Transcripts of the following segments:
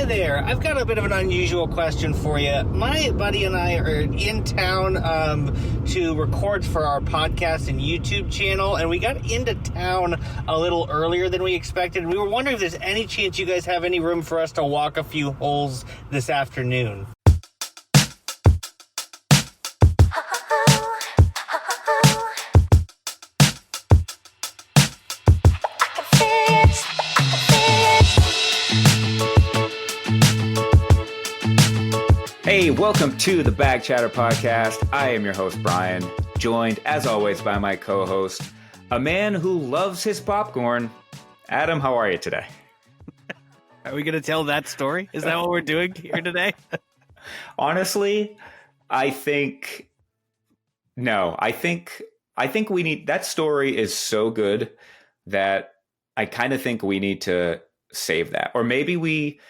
there. I've got a bit of an unusual question for you. My buddy and I are in town to record for our podcast and YouTube channel, and we got into town a little earlier than we expected. We were wondering if there's any chance you guys have any room for us to walk a few holes this afternoon. Hey, welcome to the Bag Chatter Podcast. I am your host, Bryan, joined, as always, by my co-host, a man who loves his popcorn. Adam, how are you today? Are we going to tell that story? Is that what we're doing here today? Honestly, I think we need, that story is so good that I kind of think we need to save that. Or maybe we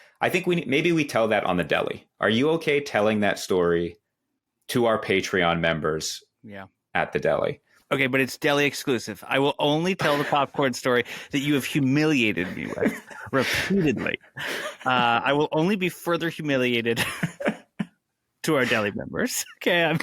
tell that on the deli. Are you okay telling that story to our Patreon members? Yeah. At the deli? Okay, but it's deli exclusive. I will only tell the popcorn story that you have humiliated me with repeatedly. I will only be further humiliated to our deli members. Okay,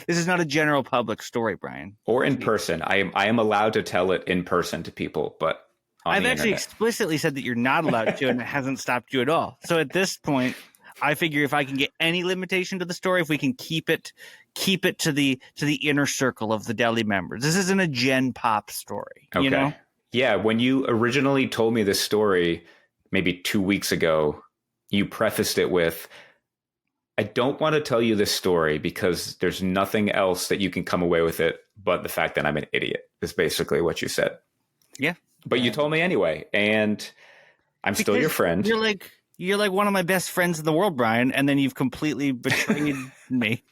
this is not a general public story, Bryan. Or in person. I am allowed to tell it in person to people, but I've actually explicitly said that you're not allowed to, and it hasn't stopped you at all. So at this point, I figure if I can get any limitation to the story, if we can keep it to the inner circle of the deli members. This isn't a Gen Pop story, okay. You know? Yeah, when you originally told me this story maybe 2 weeks ago, you prefaced it with, I don't want to tell you this story because there's nothing else that you can come away with it but the fact that I'm an idiot, is basically what you said. Yeah. But you told me anyway, and I'm still your friend. You're like one of my best friends in the world, Bryan, and then you've completely betrayed me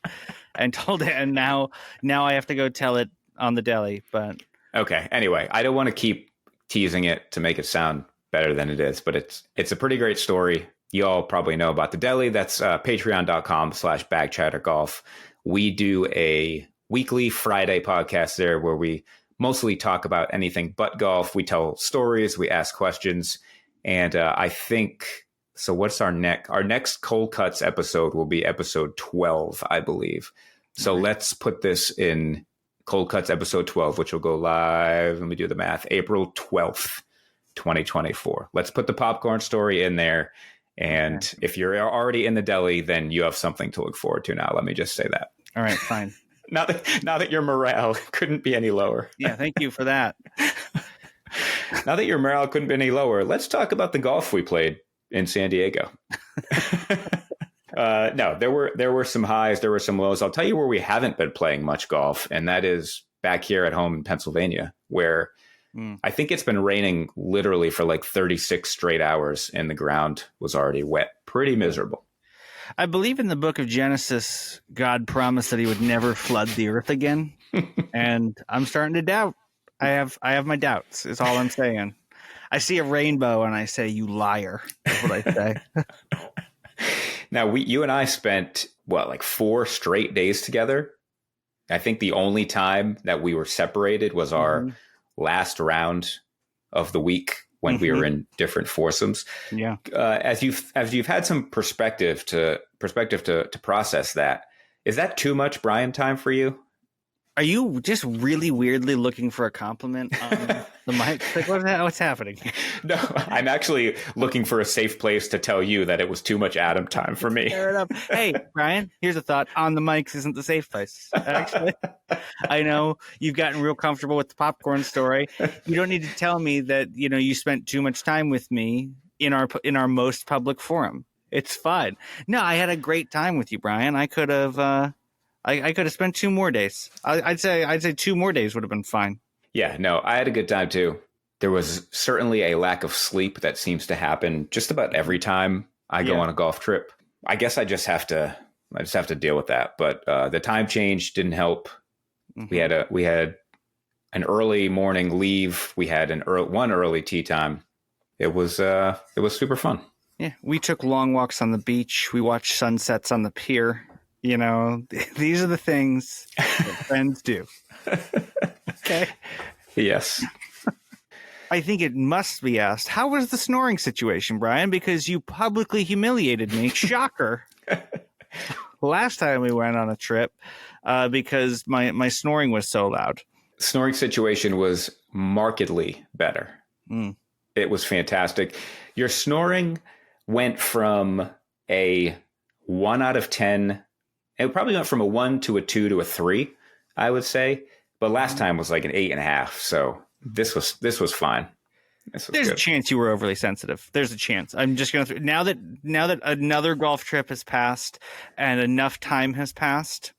and told it, and now I have to go tell it on the deli. But okay, anyway, I don't want to keep teasing it to make it sound better than it is, but it's a pretty great story. You all probably know about the deli. That's patreon.com/bagchattergolf. We do a weekly Friday podcast there where we mostly talk about anything but golf. We tell stories, we ask questions, and I think, so what's our next Cold Cuts episode will be episode 12, I believe. So let's put this in Cold Cuts episode 12, which will go live, let me do the math, April 12th, 2024. Let's put the popcorn story in there. And if you're already in the deli, then you have something to look forward to now. Let me just say that. All right, fine. Now that your morale couldn't be any lower. Yeah, thank you for that. Now that your morale couldn't be any lower, let's talk about the golf we played in San Diego. No, there were some highs, there were some lows. I'll tell you where we haven't been playing much golf, and that is back here at home in Pennsylvania, where I think it's been raining literally for like 36 straight hours, and the ground was already wet. Pretty miserable. I believe in the book of Genesis, God promised that he would never flood the earth again. And I'm starting to doubt. I have my doubts, is all I'm saying. I see a rainbow and I say, you liar, is what I say. Now, you and I spent, like 4 straight days together. I think the only time that we were separated was our last round of the week when we were in different foursomes. Yeah. As you've had some perspective to process that, is that too much Bryan time for you? Are you just really weirdly looking for a compliment on the mic? Like, what's happening? No, I'm actually looking for a safe place to tell you that it was too much Adam time for me. Fair enough. Hey, Bryan, here's a thought. On the mics isn't the safe place, actually. I know you've gotten real comfortable with the popcorn story. You don't need to tell me that, you spent too much time with me in our most public forum. It's fine. No, I had a great time with you, Bryan. I could have spent 2 more days. I'd say 2 more days would have been fine. Yeah, no, I had a good time too. There was certainly a lack of sleep that seems to happen just about every time I go on a golf trip. I guess I just have to deal with that. But the time change didn't help. Mm-hmm. We had an early morning leave. We had one early tee time. It was super fun. Yeah, we took long walks on the beach. We watched sunsets on the pier. These are the things that friends do. Okay. Yes. I think it must be asked, how was the snoring situation, Bryan? Because you publicly humiliated me. Shocker. Last time we went on a trip because my snoring was so loud. Snoring situation was markedly better. It was fantastic. Your snoring went from a 1 out of 10. It probably went from a 1 to a 2 to a 3, I would say. But last time was like an 8.5. So this was fine. There's a chance you were overly sensitive. There's a chance. I'm just going to now that another golf trip has passed and enough time has passed,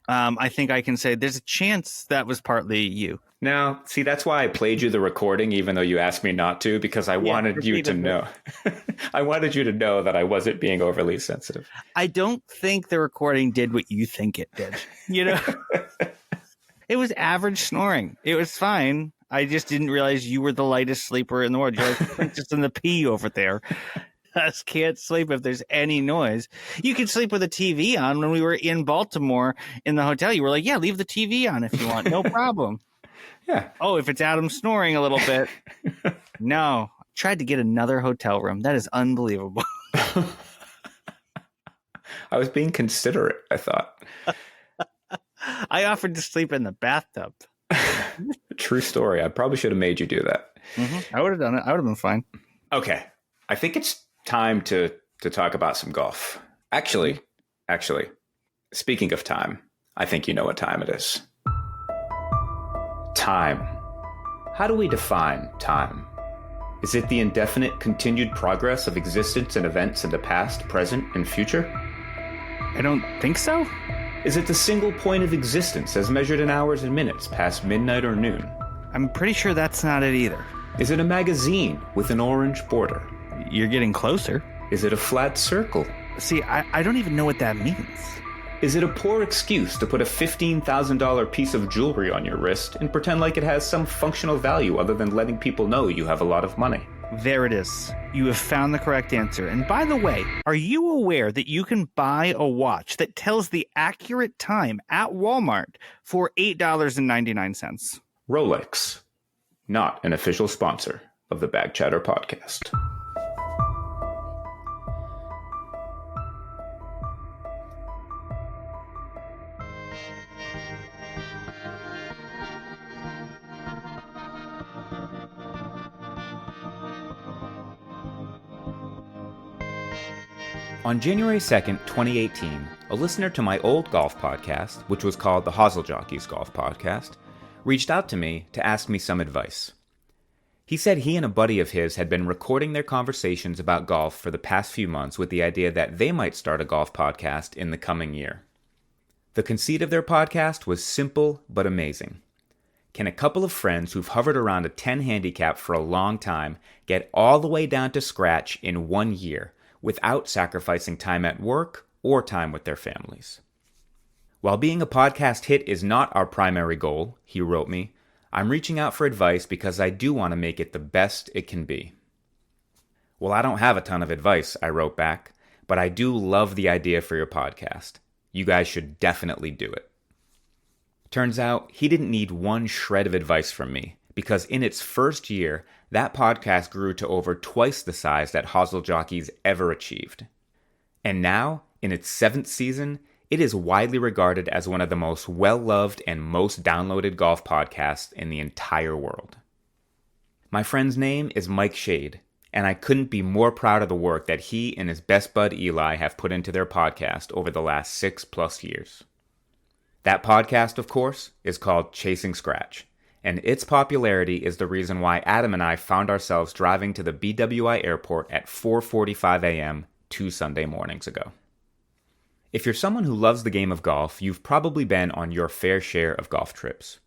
I think I can say there's a chance that was partly you. Now, see, that's why I played you the recording, even though you asked me not to, because I wanted you to know. I wanted you to know that I wasn't being overly sensitive. I don't think the recording did what you think it did. You know, it was average snoring. It was fine. I just didn't realize you were the lightest sleeper in the world. You're like the princess in the pea over there. Us can't sleep if there's any noise. You could sleep with a TV on. When we were in Baltimore in the hotel, you were like, yeah, leave the TV on if you want. No problem. Yeah. Oh, if it's Adam snoring a little bit. No. Tried to get another hotel room. That is unbelievable. I was being considerate, I thought. I offered to sleep in the bathtub. True story. I probably should have made you do that. Mm-hmm. I would have done it. I would have been fine. Okay. I think it's time to talk about some golf. Actually, speaking of time, I think you know what time it is. Time. How do we define time? Is it the indefinite continued progress of existence and events in the past, present, and future? I don't think so. Is it the single point of existence as measured in hours and minutes past midnight or noon? I'm pretty sure that's not it either. Is it a magazine with an orange border? You're getting closer. Is it a flat circle? See, I don't even know what that means. Is it a poor excuse to put a $15,000 piece of jewelry on your wrist and pretend like it has some functional value other than letting people know you have a lot of money? There it is. You have found the correct answer. And by the way, are you aware that you can buy a watch that tells the accurate time at Walmart for $8.99? Rolex, not an official sponsor of the Bag Chatter podcast. On January 2nd, 2018, a listener to my old golf podcast, which was called the Hosel Jockeys Golf Podcast, reached out to me to ask me some advice. He said he and a buddy of his had been recording their conversations about golf for the past few months with the idea that they might start a golf podcast in the coming year. The conceit of their podcast was simple but amazing. Can a couple of friends who've hovered around a 10 handicap for a long time get all the way down to scratch in 1 year without sacrificing time at work or time with their families? While being a podcast hit is not our primary goal, he wrote me, I'm reaching out for advice because I do want to make it the best it can be. Well, I don't have a ton of advice, I wrote back, but I do love the idea for your podcast. You guys should definitely do it. Turns out he didn't need one shred of advice from me, because in its first year, that podcast grew to over twice the size that Hosel Jockeys ever achieved. And now, in its 7th season, it is widely regarded as one of the most well-loved and most downloaded golf podcasts in the entire world. My friend's name is Mike Shade, and I couldn't be more proud of the work that he and his best bud Eli have put into their podcast over the last 6+ years. That podcast, of course, is called Chasing Scratch, and its popularity is the reason why Adam and I found ourselves driving to the BWI airport at 4:45 a.m. 2 Sunday mornings ago. If you're someone who loves the game of golf, you've probably been on your fair share of golf trips.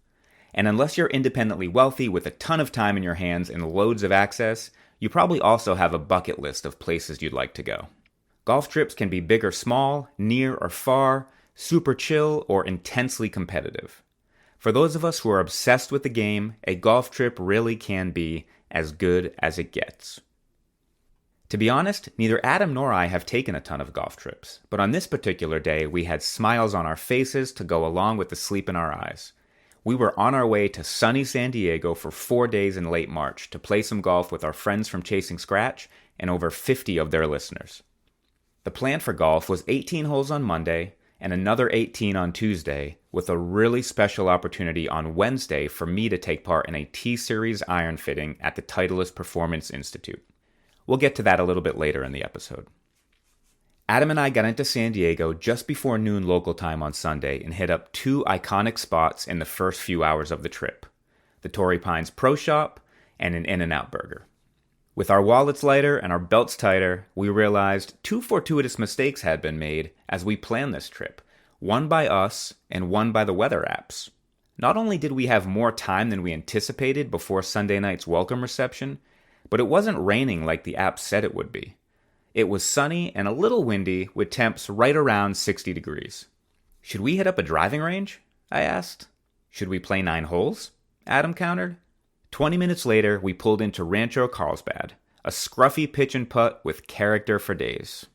And unless you're independently wealthy with a ton of time in your hands and loads of access, you probably also have a bucket list of places you'd like to go. Golf trips can be big or small, near or far, super chill, or intensely competitive. For those of us who are obsessed with the game, a golf trip really can be as good as it gets. To be honest, neither Adam nor I have taken a ton of golf trips, but on this particular day, we had smiles on our faces to go along with the sleep in our eyes. We were on our way to sunny San Diego for 4 days in late March to play some golf with our friends from Chasing Scratch and over 50 of their listeners. The plan for golf was 18 holes on Monday and another 18 on Tuesday, with a really special opportunity on Wednesday for me to take part in a T-Series iron fitting at the Titleist Performance Institute. We'll get to that a little bit later in the episode. Adam and I got into San Diego just before noon local time on Sunday and hit up 2 iconic spots in the first few hours of the trip: the Torrey Pines Pro Shop and an In-N-Out Burger. With our wallets lighter and our belts tighter, we realized 2 fortuitous mistakes had been made as we planned this trip, one by us and one by the weather apps. Not only did we have more time than we anticipated before Sunday night's welcome reception, but it wasn't raining like the app said it would be. It was sunny and a little windy with temps right around 60 degrees. Should we hit up a driving range? I asked. Should we play 9 holes? Adam countered. 20 minutes later, we pulled into Rancho Carlsbad, a scruffy pitch and putt with character for days.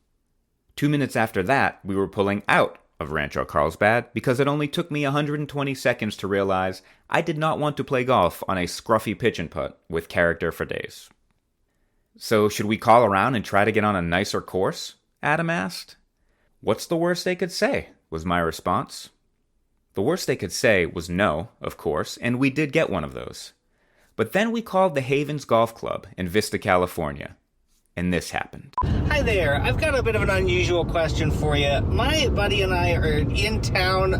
2 minutes after that, we were pulling out of Rancho Carlsbad because it only took me 120 seconds to realize I did not want to play golf on a scruffy pitch and putt with character for days. So should we call around and try to get on a nicer course? Adam asked. What's the worst they could say? Was my response. The worst they could say was no, of course, and we did get one of those. But then we called the Havens Golf Club in Vista, California, and this happened. Hi there. I've got a bit of an unusual question for you. My buddy and I are in town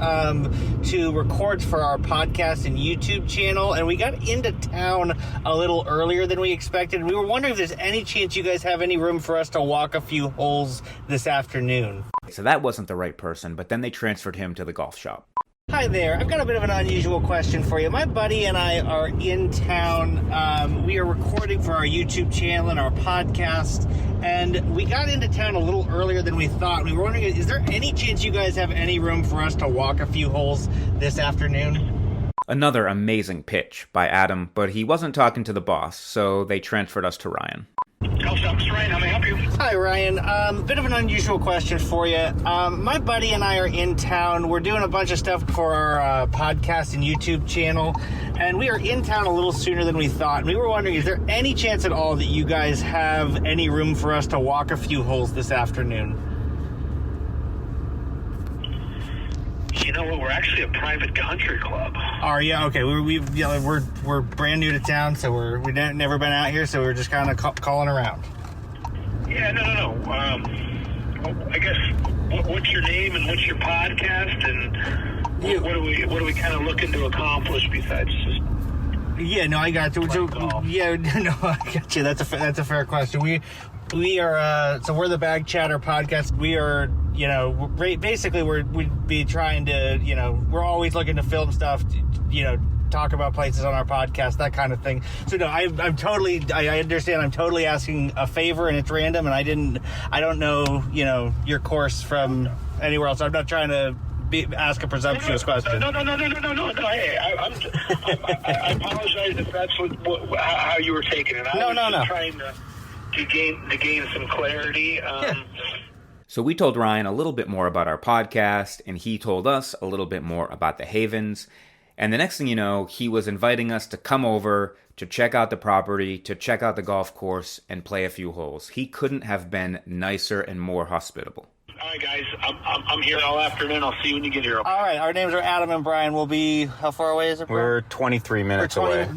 to record for our podcast and YouTube channel, and we got into town a little earlier than we expected. We were wondering if there's any chance you guys have any room for us to walk a few holes this afternoon. So that wasn't the right person, but then they transferred him to the golf shop. Hi there. I've got a bit of an unusual question for you. My buddy and I are in town. We are recording for our YouTube channel and our podcast, and we got into town a little earlier than we thought. We were wondering, is there any chance you guys have any room for us to walk a few holes this afternoon? Another amazing pitch by Adam, but he wasn't talking to the boss, so they transferred us to Ryan. Golf Shop, Mr. Ryan, how may I help you? Hi, Ryan. Bit of an unusual question for you. My buddy and I are in town. We're doing a bunch of stuff for our podcast and YouTube channel, and we are in town a little sooner than we thought. We were wondering, is there any chance at all that you guys have any room for us to walk a few holes this afternoon? You know what? We're actually a private country club. Oh, yeah, okay. We're brand new to town, so we've never been out here, so we're just kind of calling around. Yeah, no. I guess what's your name and what's your podcast and what are we kind of looking to accomplish besides just? Yeah, no, I got you. So, yeah, no, I got you. That's a fair question. We are so we're the Bag Chatter podcast. We are, basically we'd be trying to, we're always looking to film stuff, talk about places on our podcast, that kind of thing. So no, I understand. I'm totally asking a favor, and it's random, and I don't know, your course from anywhere else. I'm not trying to ask a presumptuous question. No. Hey, I apologize if that's how you were taking it. I was just trying to gain some clarity. So we told Ryan a little bit more about our podcast, and he told us a little bit more about the Havens. And the next thing you know, he was inviting us to come over to check out the property, to check out the golf course, and play a few holes. He couldn't have been nicer and more hospitable. All right, guys. I'm here all afternoon. I'll see you when you get here. Okay? All right. Our names are Adam and Bryan. We'll be, how far away is it, Bryan? We're 23 minutes away.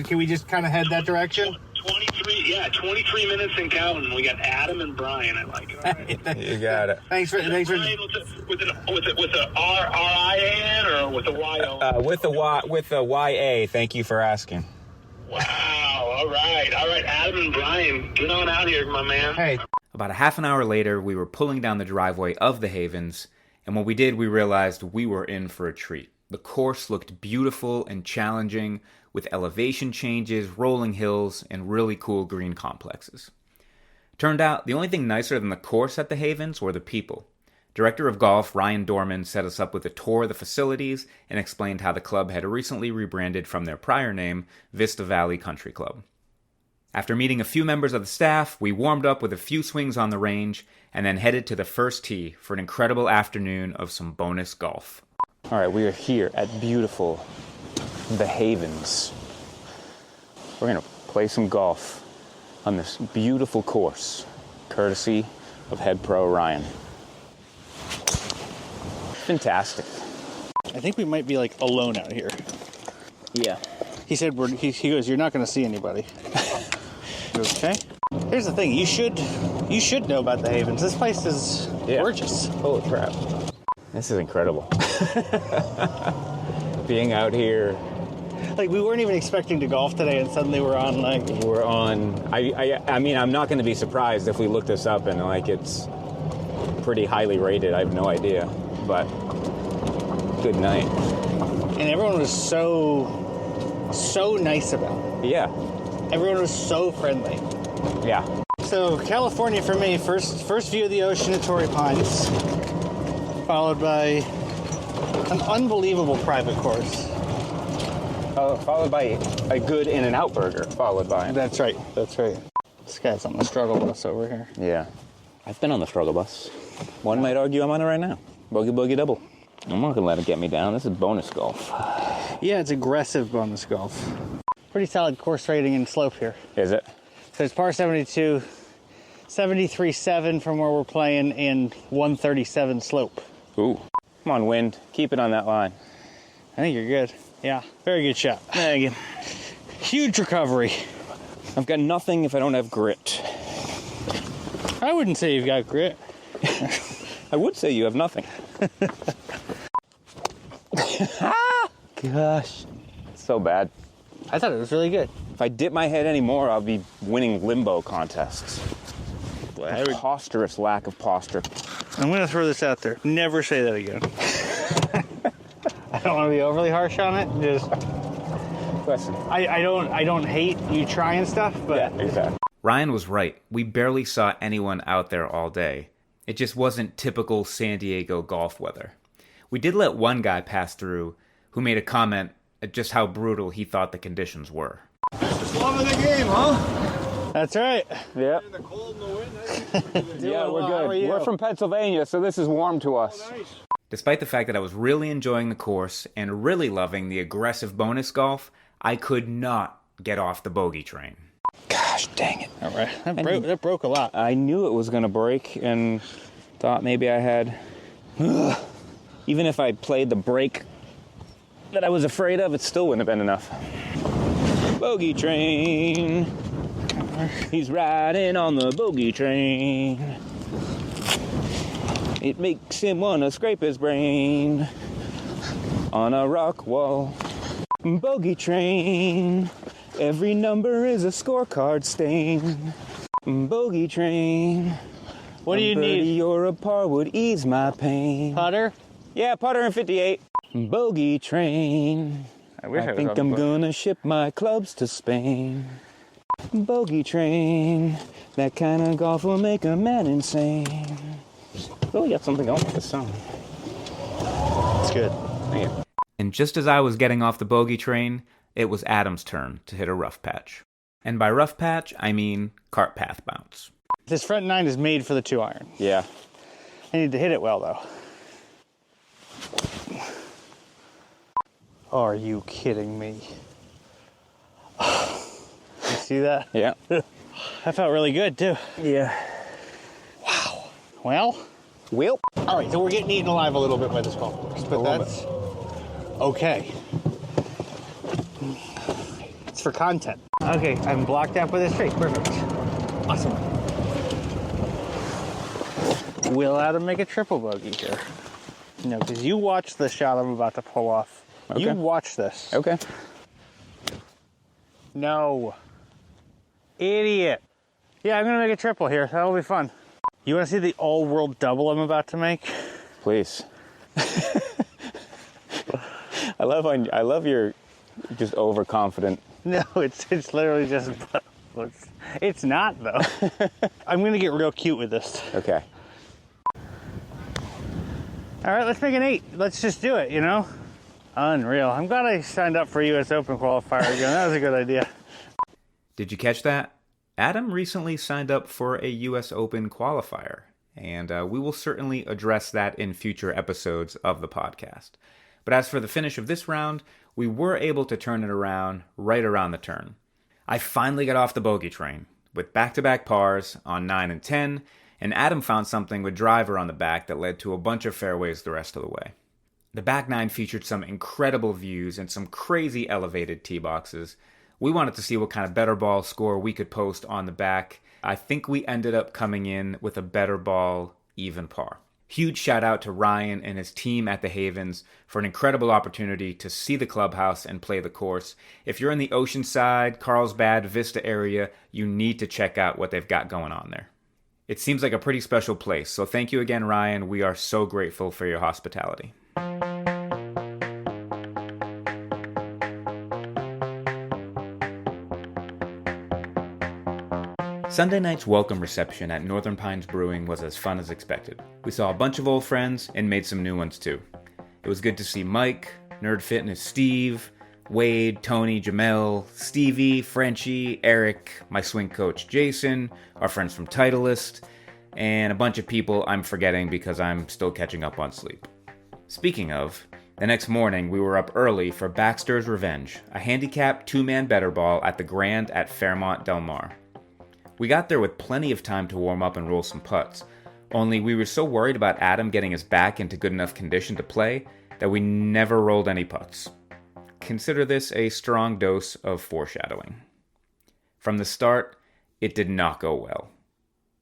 Can we just kind of head that direction? 23 minutes and counting. We got Adam and Bryan. I like it. All right. You got it. Thanks for Bryan, with a R-I-A-N or with a Y-O? With a YA. Thank you for asking. Wow. All right. Adam and Bryan, get on out here, my man. Hey. About a half an hour later, we were pulling down the driveway of the Havens, and when we did, we realized we were in for a treat. The course looked beautiful and challenging, with elevation changes, rolling hills, and really cool green complexes. Turned out, the only thing nicer than the course at the Havens were the people. Director of Golf Ryan Dorman set us up with a tour of the facilities and explained how the club had recently rebranded from their prior name, Vista Valley Country Club. After meeting a few members of the staff, we warmed up with a few swings on the range and then headed to the first tee for an incredible afternoon of some bonus golf. All right, we are here at beautiful the Havens. We're going to play some golf on this beautiful course, courtesy of head pro Ryan. Fantastic. I think we might be like alone out here. Yeah. He said, he goes, you're not going to see anybody. I goes, okay. Here's the thing. You should know about the Havens. This place is gorgeous. Holy crap. This is incredible. Being out here. Like, we weren't even expecting to golf today, and suddenly we're on, like... We're on... I mean, I'm not going to be surprised if we look this up and, like, it's pretty highly rated. I have no idea. But good night. And everyone was so nice about it. Yeah. Everyone was so friendly. Yeah. So, California for me, first view of the ocean at Torrey Pines, followed by an unbelievable private course. Followed by a good In-N-Out burger, followed by... That's right. This guy's on the struggle bus over here. Yeah. I've been on the struggle bus. One might argue I'm on it right now. Boogie double. I'm not going to let it get me down. This is bonus golf. Yeah, it's aggressive bonus golf. Pretty solid course rating and slope here. Is it? So it's par 72, 73.7 from where we're playing, and 137 slope. Ooh. Come on, wind. Keep it on that line. I think you're good. Yeah, very good shot. Thank you. Huge recovery. I've got nothing if I don't have grit. I wouldn't say you've got grit. I would say you have nothing. Gosh. It's so bad. I thought it was really good. If I dip my head anymore, I'll be winning limbo contests. A preposterous lack of posture. I'm going to throw this out there. Never say that again. I don't want to be overly harsh on it. Just listen. I don't hate you trying stuff, but yeah, exactly. Ryan was right. We barely saw anyone out there all day. It just wasn't typical San Diego golf weather. We did let one guy pass through who made a comment at just how brutal he thought the conditions were. Just loving the game, huh? That's right. Yeah. In the cold and the wind. Yeah, we're How are good. you? We're from Pennsylvania, so this is warm to us. Oh, nice. Despite the fact that I was really enjoying the course and really loving the aggressive bonus golf, I could not get off the bogey train. Gosh, dang it. All right. That broke a lot. I knew it was going to break and thought maybe I had... Even if I played the break that I was afraid of, it still wouldn't have been enough. Bogey train. He's riding on the bogey train. It makes him want to scrape his brain on a rock wall. Bogey train. Every number is a scorecard stain. Bogey train. What do you need? Or a par would ease my pain. Putter? Yeah, putter in 58. Bogey train. I think I'm gonna ship my clubs to Spain. Bogey train. That kind of golf will make a man insane. Really got something going with the song. It's good. Thank you. And just as I was getting off the bogey train, it was Adam's turn to hit a rough patch. And by rough patch, I mean cart path bounce. This front nine is made for the 2-iron. Yeah. I need to hit it well, though. Are you kidding me? You see that? Yeah. That felt really good, too. Yeah. Wow. Well, Will? all right, so we're getting eaten alive a little bit by this golf course, but that's okay. It's for content. Okay, I'm blocked out with a straight. Perfect. Awesome. Will Adam make a triple bogey here? No, because you watch the shot I'm about to pull off. Okay. You watch this. Okay. No. Idiot. Yeah, I'm going to make a triple here. That'll be fun. You want to see the all-world double I'm about to make? Please. I love your just overconfident. No, it's literally just... It's not, though. I'm going to get real cute with this. Okay. All right, let's make an 8. Let's just do it, you know? Unreal. I'm glad I signed up for US Open qualifier again. That was a good idea. Did you catch that? Adam recently signed up for a US Open qualifier, and we will certainly address that in future episodes of the podcast. But as for the finish of this round, we were able to turn it around right around the turn. I finally got off the bogey train, with back-to-back pars on 9 and 10, and Adam found something with driver on the back that led to a bunch of fairways the rest of the way. The back nine featured some incredible views and some crazy elevated tee boxes. We wanted to see what kind of better ball score we could post on the back. I think we ended up coming in with a better ball, even par. Huge shout out to Ryan and his team at the Havens for an incredible opportunity to see the clubhouse and play the course. If you're in the Oceanside, Carlsbad, Vista area, you need to check out what they've got going on there. It seems like a pretty special place, so thank you again, Ryan. We are so grateful for your hospitality. Sunday night's welcome reception at Northern Pines Brewing was as fun as expected. We saw a bunch of old friends and made some new ones too. It was good to see Mike, Nerd Fitness Steve, Wade, Tony, Jamel, Stevie, Frenchie, Eric, my swing coach Jason, our friends from Titleist, and a bunch of people I'm forgetting because I'm still catching up on sleep. Speaking of, the next morning we were up early for Baxter's Revenge, a handicapped two-man better ball at the Grand at Fairmont Del Mar. We got there with plenty of time to warm up and roll some putts, only we were so worried about Adam getting his back into good enough condition to play that we never rolled any putts. Consider this a strong dose of foreshadowing. From the start, it did not go well.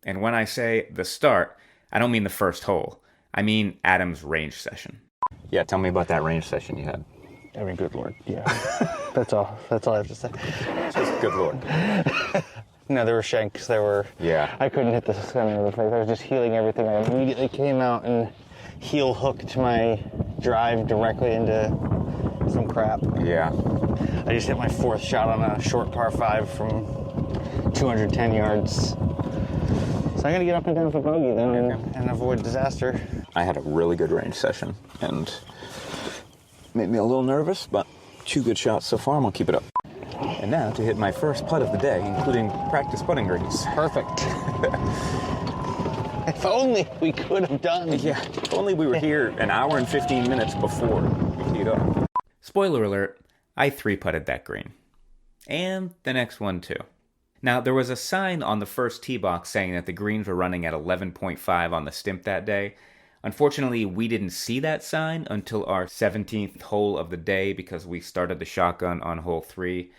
And when I say the start, I don't mean the first hole. I mean Adam's range session. Yeah, tell me about that range session you had. I mean, good Lord, yeah. That's all I have to say. Just good Lord. No, there were shanks, Yeah. I couldn't hit the center of the face. I was just heeling everything. I immediately came out and heel hooked my drive directly into some crap. Yeah. I just hit my fourth shot on a short par 5 from 210 yards. So I'm going to get up and down for bogey then and avoid disaster. I had a really good range session and made me a little nervous, but 2 good shots so far. I'm going to keep it up. And now to hit my first putt of the day, including practice putting greens. Perfect. If only we could have done. Yeah, if only we were here an hour and 15 minutes before we teed up. Spoiler alert, I 3-putted that green. And the next one too. Now, there was a sign on the first tee box saying that the greens were running at 11.5 on the stimp that day. Unfortunately, we didn't see that sign until our 17th hole of the day because we started the shotgun on hole 3.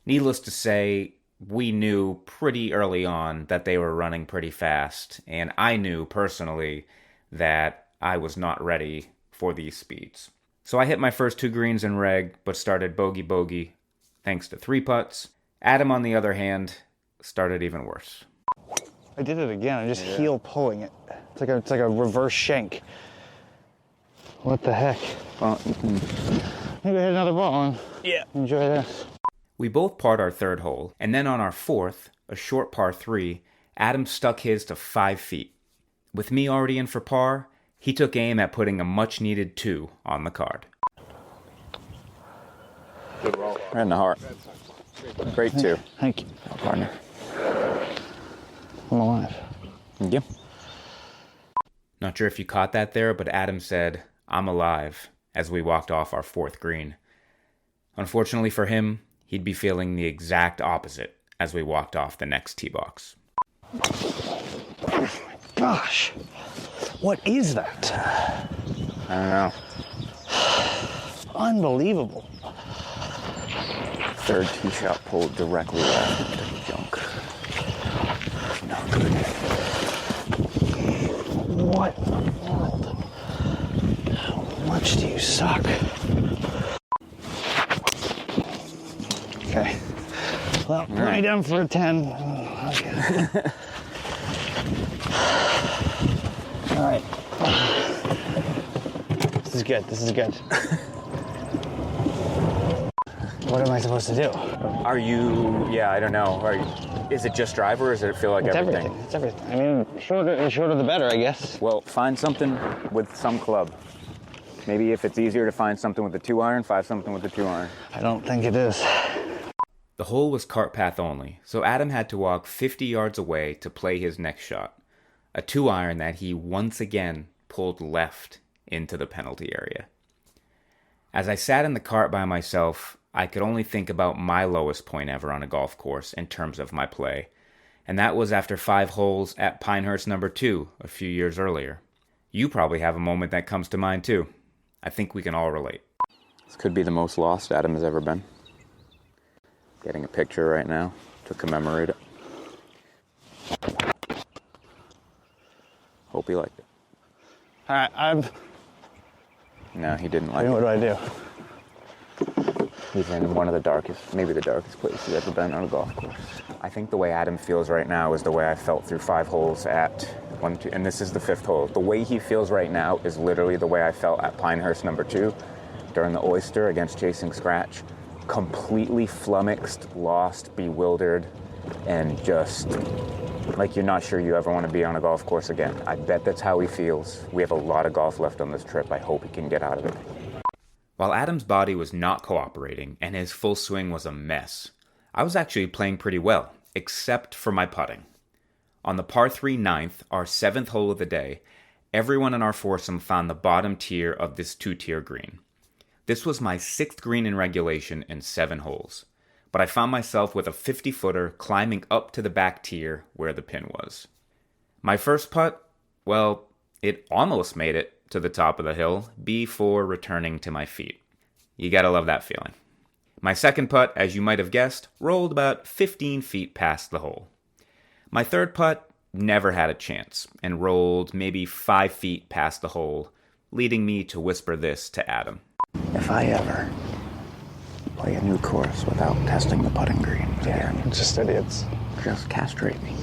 Needless to say, we knew pretty early on that they were running pretty fast, and I knew personally that I was not ready for these speeds. So I hit my first 2 greens in reg, but started bogey thanks to 3 putts. Adam, on the other hand, started even worse. I did it again. I'm just heel pulling it. It's like a reverse shank. What the heck? Well, Maybe I hit another ball and enjoy this. we both parred our 3rd hole, and then on our 4th, a short par 3, Adam stuck his to 5 feet. With me already in for par, he took aim at putting a much-needed 2 on the card. Good roll. Right in the heart. Great 2. Thank you. Partner. I'm alive. Yeah. Not sure if you caught that there, but Adam said, "I'm alive," as we walked off our 4th green. Unfortunately for him, he'd be feeling the exact opposite as we walked off the next tee box. Gosh, what is that? I don't know. Unbelievable. 3rd tee shot pulled directly left into the junk. Not good. What in the world? How much do you suck? Okay. Well, put me down for a 10. Okay. All right. This is good. What am I supposed to do? Are you, I don't know. Is it just driver or does it feel like everything? It's everything. I mean, the shorter the better, I guess. Well, find something with some club. Maybe if it's easier to find something with a 2-iron, find something with a 2-iron. I don't think it is. The hole was cart path only, so Adam had to walk 50 yards away to play his next shot. A 2-iron that he once again pulled left into the penalty area. As I sat in the cart by myself, I could only think about my lowest point ever on a golf course in terms of my play, and that was after 5 holes at Pinehurst No. 2 a few years earlier. You probably have a moment that comes to mind too. I think we can all relate. This could be the most lost Adam has ever been. Getting a picture right now to commemorate it. Hope he liked it. All right, No, he didn't like it. what do I do? He's in one of the darkest, maybe the darkest place he's ever been on a golf course. I think the way Adam feels right now is the way I felt through 5 holes at 1, 2, and this is the 5th hole. The way he feels right now is literally the way I felt at Pinehurst No. 2 during the Oyster against Chasing Scratch. Completely flummoxed, lost, bewildered, and just like you're not sure you ever want to be on a golf course again. I bet that's how he feels. We have a lot of golf left on this trip. I hope he can get out of it. While Adam's body was not cooperating and his full swing was a mess, I was actually playing pretty well, except for my putting. On the par 3 9th, our 7th hole of the day, everyone in our foursome found the bottom tier of this 2-tier green. This was my 6th green in regulation in 7 holes, but I found myself with a 50-footer climbing up to the back tier where the pin was. My first putt, well, it almost made it to the top of the hill before returning to my feet. You gotta love that feeling. My second putt, as you might have guessed, rolled about 15 feet past the hole. My third putt never had a chance and rolled maybe 5 feet past the hole, leading me to whisper this to Adam. If I ever play a new course without testing the putting green again, Just idiots. just castrate me.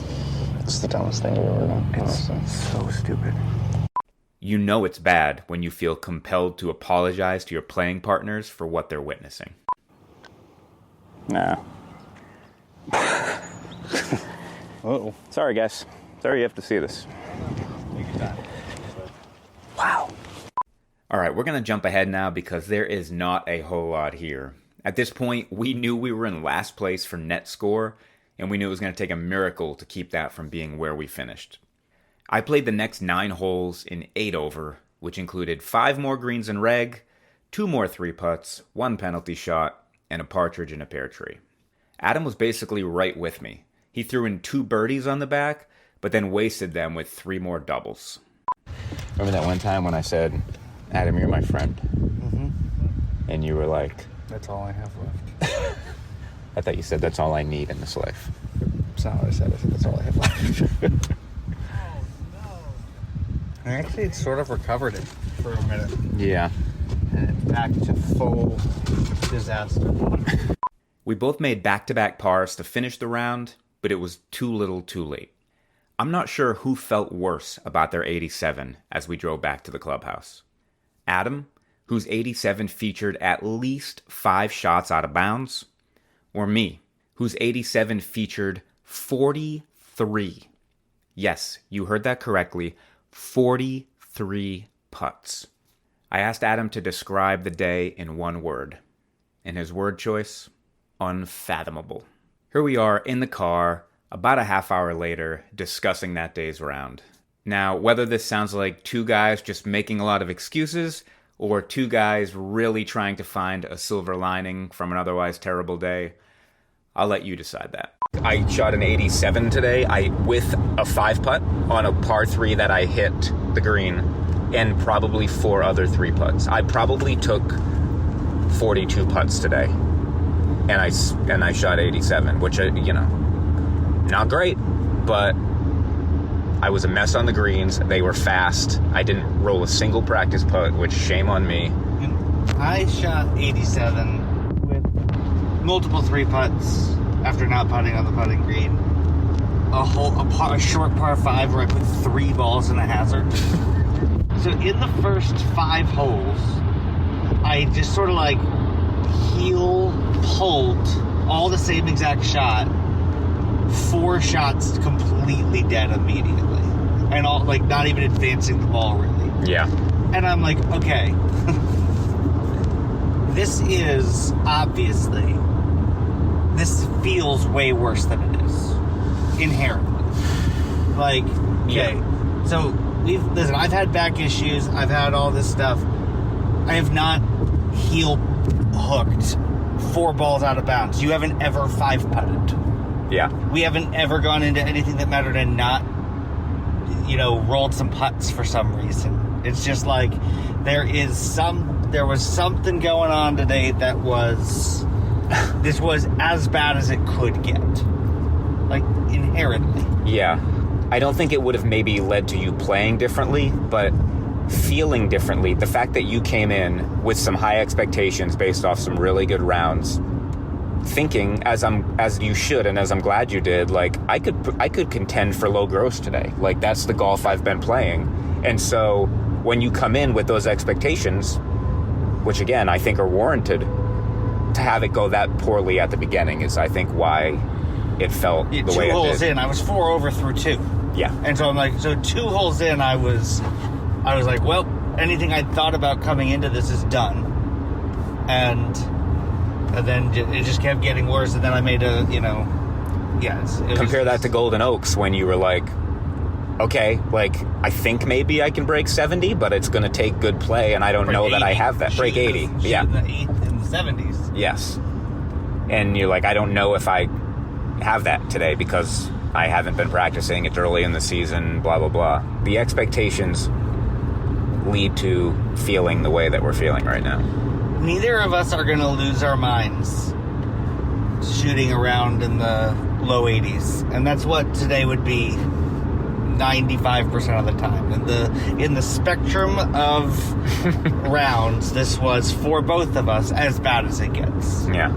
It's the dumbest thing you've ever done. It's so stupid. You know it's bad when you feel compelled to apologize to your playing partners for what they're witnessing. Nah. Uh-oh. Sorry, guys. Sorry you have to see this. Wow. All right, we're going to jump ahead now because there is not a whole lot here. At this point, we knew we were in last place for net score, and we knew it was going to take a miracle to keep that from being where we finished. I played the next 9 holes in 8 over, which included 5 more greens in reg, 2 more 3-putts, 1 penalty shot, and a partridge in a pear tree. Adam was basically right with me. He threw in 2 birdies on the back, but then wasted them with 3 more doubles. Remember that one time when I said, Adam, you're my friend? Mm-hmm. And you were like... That's all I have left. I thought you said that's all I need in this life. That's not what I said. I said that's all I have left. I actually sort of recovered it for a minute. Yeah. And it's back to full disaster. We both made back-to-back pars to finish the round, but it was too little too late. I'm not sure who felt worse about their 87 as we drove back to the clubhouse. Adam, whose 87 featured at least 5 shots out of bounds, or me, whose 87 featured 43. Yes, you heard that correctly, 43 putts. I asked Adam to describe the day in one word, and his word choice, unfathomable. Here we are in the car, about a half hour later, discussing that day's round. Now, whether this sounds like 2 guys just making a lot of excuses, or 2 guys really trying to find a silver lining from an otherwise terrible day, I'll let you decide that. I shot an 87 today, with a 5-putt on a par 3 that I hit the green, and probably 4 other 3-putts. I probably took 42 putts today, and I shot 87, which, not great, but I was a mess on the greens. They were fast. I didn't roll a single practice putt, which shame on me. I shot 87 with multiple 3-putts after not putting on the putting green. A short par 5 where I put 3 balls in a hazard. So in the first 5 holes, I just sort of like heel pulled all the same exact shot. 4 shots completely dead immediately. And all like not even advancing the ball really. Yeah. And I'm like, okay. This is obviously, this feels way worse than it is. Inherently. Like, okay. Yeah. So listen, I've had back issues, I've had all this stuff. I have not heel hooked 4 balls out of bounds. You haven't ever 5-putted. Yeah. We haven't ever gone into anything that mattered and not, rolled some putts for some reason. It's just like there was something going on today that was this was as bad as it could get. Like, inherently. Yeah. I don't think it would have maybe led to you playing differently, but feeling differently. The fact that you came in with some high expectations based off some really good rounds, thinking as you should, and as I'm glad you did, like I could contend for low gross today. Like, that's the golf I've been playing. And so when you come in with those expectations, which again I think are warranted, to have it go that poorly at the beginning is, I think, why it felt the way it did. 2 holes in, I was 4 over through 2. Yeah. And so I'm like, 2 holes in, I was like, well, anything I'd thought about coming into this is done. And then it just kept getting worse. And then I made compare that to Golden Oaks, when you were like, okay, like, I think maybe I can break 70, but it's going to take good play, and I don't know 80. That I have that. Break 80. Yeah. In the 70s. Yes. And you're like, I don't know if I have that today because I haven't been practicing. It's early in the season, blah, blah, blah. The expectations lead to feeling the way that we're feeling right now. Neither of us are going to lose our minds shooting around in the low 80s. And that's what today would be 95% of the time. In the spectrum of rounds, this was, for both of us, as bad as it gets. Yeah.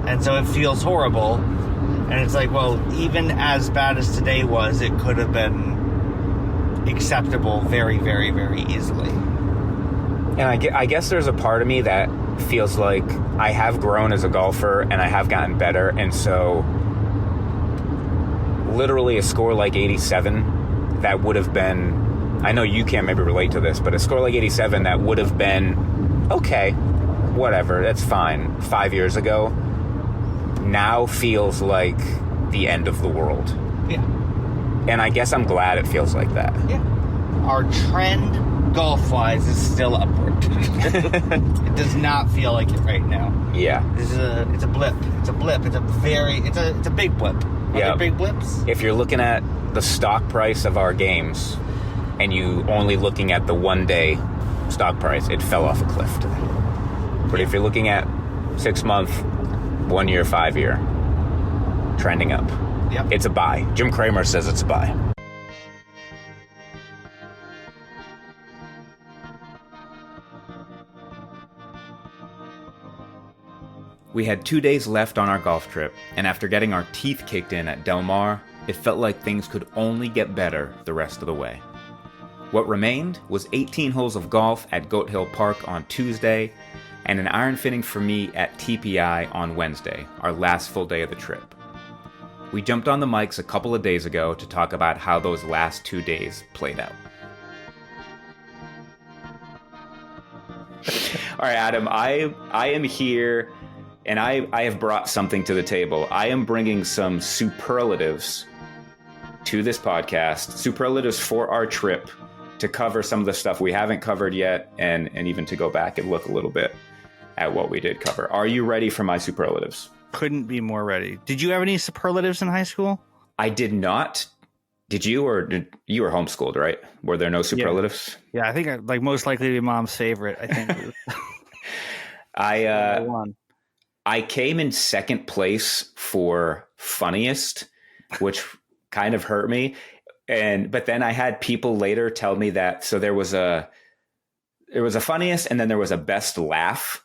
And so it feels horrible. And it's like, well, even as bad as today was, it could have been acceptable very, very, very easily. And I guess there's a part of me that feels like I have grown as a golfer and I have gotten better. And so literally a score like 87, that would have been, I know you can't maybe relate to this, but a score like 87 that would have been, okay, whatever, that's fine, 5 years ago, now feels like the end of the world. Yeah. And I guess I'm glad it feels like that. Yeah. Our trend, golf-wise, is still upward. It does not feel like it right now. Yeah. It's a blip. It's a blip. It's a big blip. Are there big blips? If you're looking at the stock price of our games and you only looking at the 1 day stock price, it fell off a cliff today. But if you're looking at 6 month, 1 year, 5 year, trending up. Yep. It's a buy. Jim Cramer says it's a buy. We had 2 days left on our golf trip, and after getting our teeth kicked in at Del Mar, it felt like things could only get better the rest of the way. What remained was 18 holes of golf at Goat Hill Park on Tuesday, and an iron fitting for me at TPI on Wednesday, our last full day of the trip. We jumped on the mics a couple of days ago to talk about how those last 2 days played out. All right, Adam, I am here, and I have brought something to the table. I am bringing some superlatives to this podcast, superlatives for our trip, to cover some of the stuff we haven't covered yet, and even to go back and look a little bit at what we did cover. Are you ready for my superlatives? Couldn't be more ready. Did you have any superlatives in high school? I did not. Did you, or you were homeschooled, right? Were there no superlatives? Yeah, I think most likely to be mom's favorite. I think. I came in second place for funniest, which kind of hurt me. But then I had people later tell me that, so there was a funniest, and then there was a best laugh.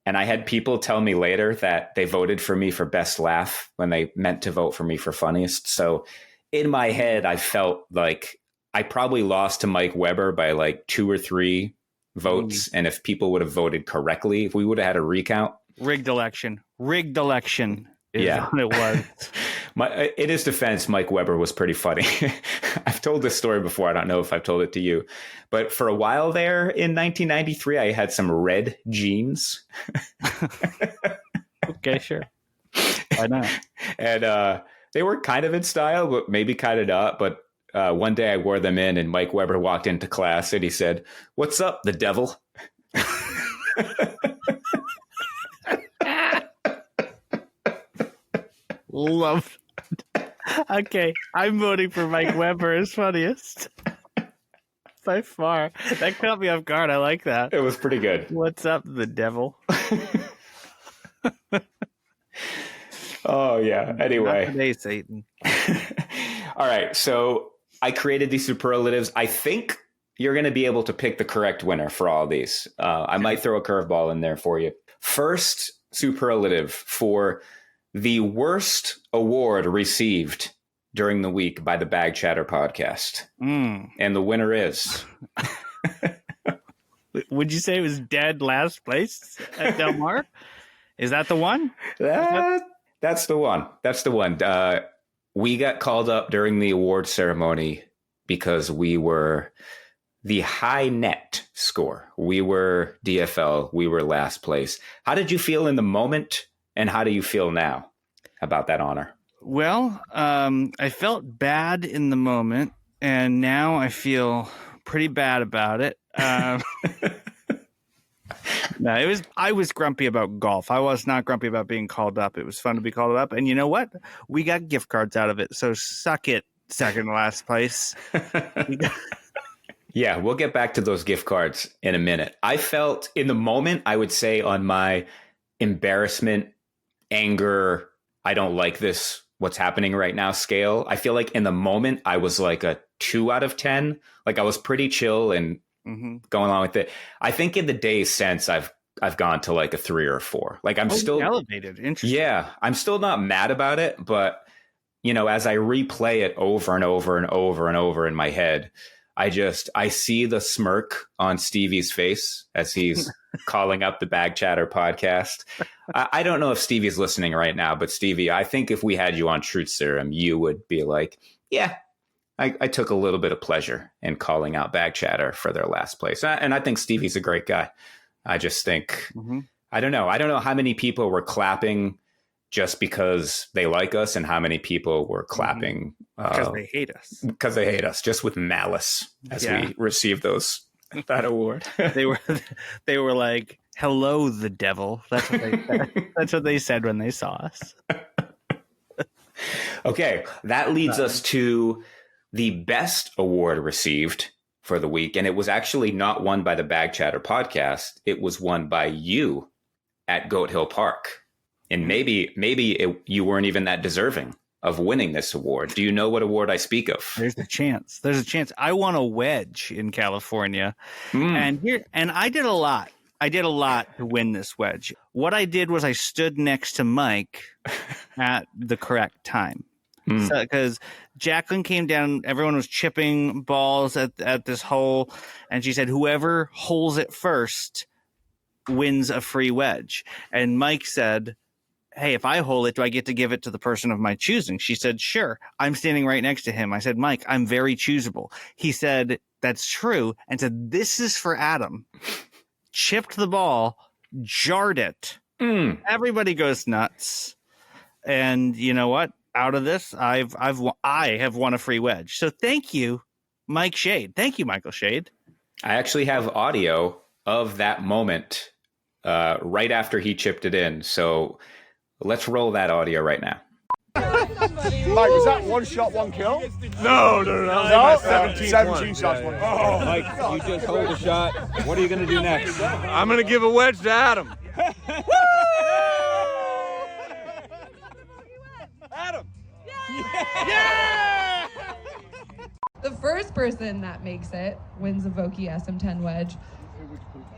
And I had people tell me later that they voted for me for best laugh when they meant to vote for me for funniest. So in my head, I felt like I probably lost to Mike Weber by like 2 or 3 votes. And if people would have voted correctly, if we would have had a recount. Rigged election is what it was. In his defense, Mike Weber was pretty funny. I've told this story before. I don't know if I've told it to you. But for a while there in 1993, I had some red jeans. Okay, sure. Why not? And they were kind of in style, but maybe kind of not. But one day I wore them in, and Mike Weber walked into class and he said, "What's up, the devil?" Love it. Okay, I'm voting for Mike Weber as funniest. By far. That caught me off guard. I like that. It was pretty good. What's up, the devil? Oh, yeah. Anyway. Not today, Satan. All right. So I created these superlatives. I think you're going to be able to pick the correct winner for all these. I might throw a curveball in there for you. First superlative for the worst award received during the week by the Bag Chatter podcast. And the winner is... Would you say it was dead last place at Del Mar? Is that the one? That's the one. That's the one. We got called up during the award ceremony because we were the high net score. We were DFL. We were last place. How did you feel in the moment, and how do you feel now about that honor? Well, I felt bad in the moment, and now I feel pretty bad about it. No, I was grumpy about golf. I was not grumpy about being called up. It was fun to be called up. And you know what? We got gift cards out of it. So suck it, second to last place. Yeah, we'll get back to those gift cards in a minute. I felt in the moment, I would say on my embarrassment, anger, I don't like this, what's happening right now scale. I feel like in the moment, I was like a 2 out of 10. Like I was pretty chill and going along with it. I think in the days since I've gone to like a 3 or a 4. Like I'm still elevated. Interesting. Yeah, I'm still not mad about it, but you know, as I replay it over and over and over and over in my head, I see the smirk on Stevie's face as he's calling up the Bag Chatter podcast. I don't know if Stevie's listening right now, but Stevie, I think if we had you on Truth Serum, you would be like, yeah, I took a little bit of pleasure in calling out Bag Chatter for their last place. And I think Stevie's a great guy. I just think, I don't know how many people were clapping just because they like us and how many people were clapping because they hate us. Because they hate us, just with malice as we receive that award. They were like, hello, the devil. That's what they said. That's what they said when they saw us. Okay, that leads us to the best award received for the week. And it was actually not won by the Bag Chatter podcast. It was won by you at Goat Hill Park. And maybe you weren't even that deserving of winning this award. Do you know what award I speak of? There's a chance. I won a wedge in California. And I did a lot. To win this wedge. What I did was I stood next to Mike at the correct time. Because Jacqueline came down, everyone was chipping balls at this hole, and she said, whoever holes it first wins a free wedge. And Mike said, hey, if I hole it, do I get to give it to the person of my choosing? She said, sure. I'm standing right next to him. I said, Mike, I'm very choosable. He said, that's true. And said, this is for Adam. Chipped the ball, jarred it. Everybody goes nuts. And you know what? Out of this, I have won a free wedge. So thank you, Mike Shade. Thank you, Michael Shade. I actually have audio of that moment right after he chipped it in. So let's roll that audio right now. Mike, is that one shot, one kill? No. 17 shots, one kill. Oh, Mike, you just hold the shot. What are you going to do next? I'm going to give a wedge to Adam. Adam! Yeah! The first person that makes it wins a Vokey SM10 wedge.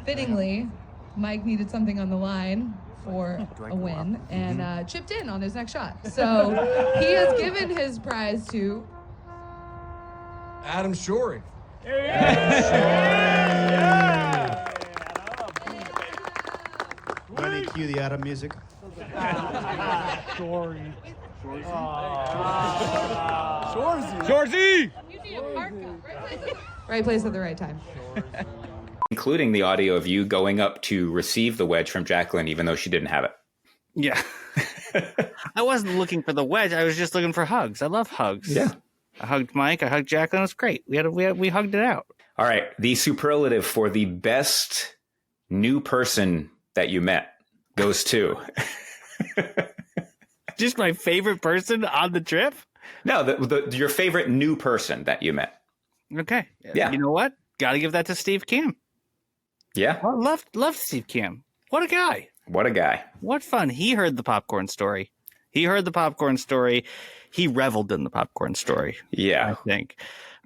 Fittingly, Mike needed something on the line for a win and chipped in on his next shot. So he has given his prize to Adam Shorey. Ready, cue the Adam music. Shorzy. right place at the right time. Including the audio of you going up to receive the wedge from Jacqueline, even though she didn't have it. Yeah. I wasn't looking for the wedge. I was just looking for hugs. I love hugs. Yeah. I hugged Mike. I hugged Jacqueline. It was great. We hugged it out. All right. The superlative for the best new person that you met goes to Just my favorite person on the trip? No, your favorite new person that you met. Okay. Yeah. You know what? Got to give that to Steve Cam. Yeah. I loved Steve Cam. What a guy. What a guy. What fun. He heard the popcorn story. He reveled in the popcorn story. Yeah. I think.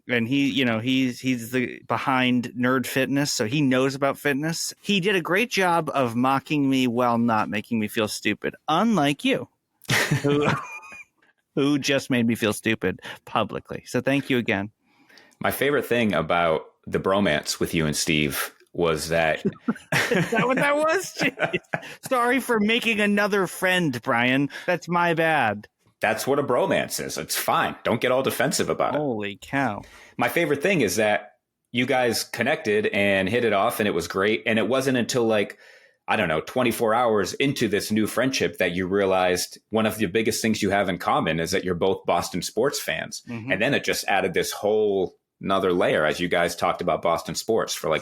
And he's the behind Nerd Fitness, so he knows about fitness. He did a great job of mocking me while not making me feel stupid, unlike you, who just made me feel stupid publicly. So thank you again. My favorite thing about the bromance with you and Steve was that... Is that what that was? Jeez. Sorry for making another friend, Bryan. That's my bad. That's what a bromance is. It's fine. Don't get all defensive about it. Holy cow. My favorite thing is that you guys connected and hit it off, and it was great. And it wasn't until 24 hours into this new friendship that you realized one of the biggest things you have in common is that you're both Boston sports fans. Mm-hmm. And then it just added this whole another layer as you guys talked about Boston sports for an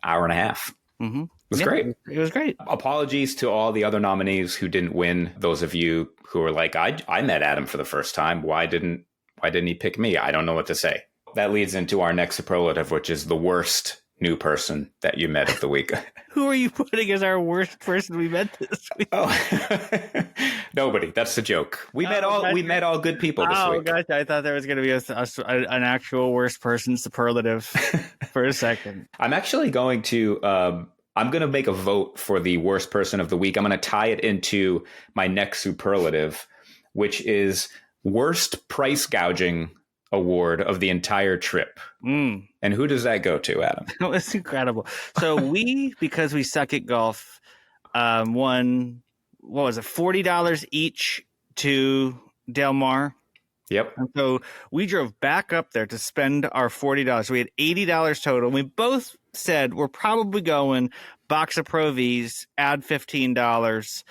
hour and a half. Mm-hmm. It was great. It was great. Apologies to all the other nominees who didn't win. Those of you who were like, I met Adam for the first time. Why didn't he pick me? I don't know what to say. That leads into our next superlative, which is the worst new person that you met of the week. Who are you putting as our worst person we met this week? Oh, nobody. That's the joke. We met all good people this week. Oh, gosh, I thought there was going to be an actual worst person superlative for a second. I'm actually going to... I'm going to make a vote for the worst person of the week. I'm going to tie it into my next superlative, which is worst price gouging award of the entire trip. And who does that go to, Adam? It's incredible. So because we suck at golf, won, what was it, $40 each to Del Mar. Yep. And so we drove back up there to spend our $40. We had $80 total. We both said we're probably going box of Pro Vs, add $15.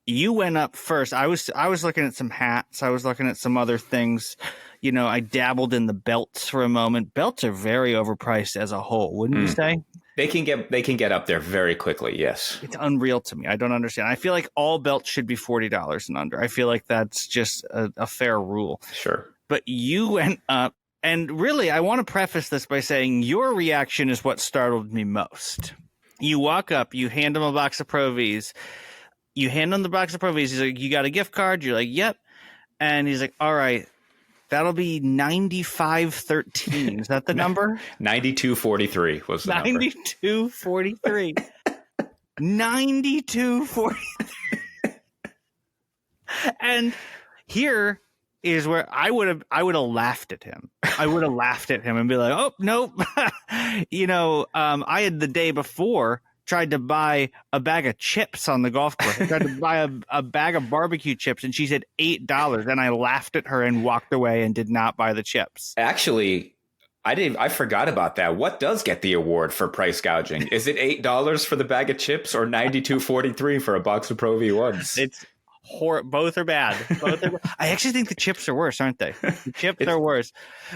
You went up first. I was looking at some hats. I was looking at some other things. I dabbled in the belts for a moment. Belts are very overpriced as a whole, wouldn't you say? They can get up there very quickly. Yes. It's unreal to me. I don't understand. I feel like all belts should be $40 and under. I feel like that's just a fair rule. Sure. But you went up, and really, I want to preface this by saying your reaction is what startled me most. You walk up, you hand him a box of Pro Vs. You hand him the box of Pro Vs. He's like, "You got a gift card?" You're like, "Yep." And he's like, "All right. That'll be 9513. Is that the number? 9243 was the number. 9243. 9243. And here is where I would have laughed at him. I would have laughed at him and be like, "Oh, nope." I had the day before tried to buy a bag of chips on the golf course. I tried to buy a bag of barbecue chips, and she said $8, and I laughed at her and walked away and did not buy the chips. Actually, I forgot about that. What does get the award for price gouging? Is it $8 for the bag of chips or $92.43 for a box of Pro V1s? It's both are bad. I actually think the chips are worse, aren't they? The chips are worse.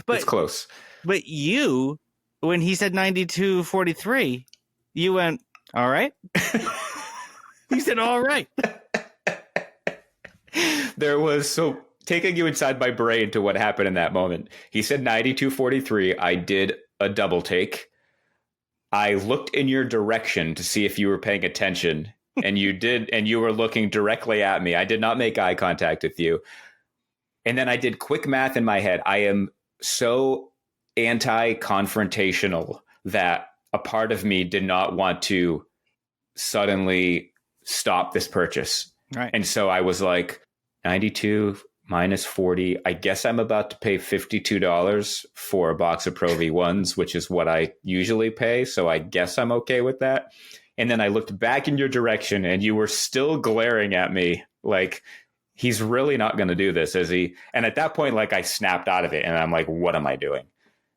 But it's close. But you, when he said 92.43, you went, "All right." He said, "All right." Taking you inside my brain to what happened in that moment. He said 92.43. I did a double take. I looked in your direction to see if you were paying attention, and you did, and you were looking directly at me. I did not make eye contact with you. And then I did quick math in my head. I am so anti-confrontational that a part of me did not want to suddenly stop this purchase. Right. And so I was like, 92 minus 40. I guess I'm about to pay $52 for a box of Pro V1s, which is what I usually pay. So I guess I'm okay with that. And then I looked back in your direction and you were still glaring at me like, he's really not going to do this, is he? And at that point, I snapped out of it and I'm like, what am I doing?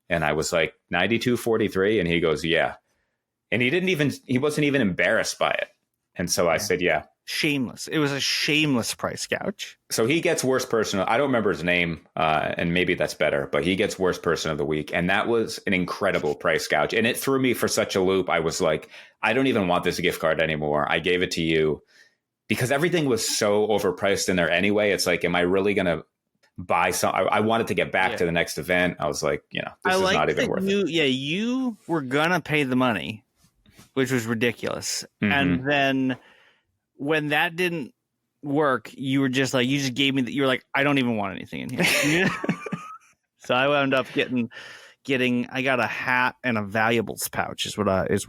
And I was like, 92.43. And he goes, "Yeah." And he wasn't even embarrassed by it. And so I said, "Yeah." Shameless. It was a shameless price gouge. So he gets worst person. I don't remember his name, and maybe that's better, but he gets worst person of the week. And that was an incredible price gouge. And it threw me for such a loop. I was like, I don't even want this gift card anymore. I gave it to you. because everything was so overpriced in there anyway. It's like, am I really going to buy some? I wanted to get back to the next event. I was like, this is not even worth it. Yeah, you were going to pay the money, which was ridiculous. Mm-hmm. And then when that didn't work, you were just like, you just gave me you were like, I don't even want anything in here. So I wound up getting I got a hat and a valuables pouch is what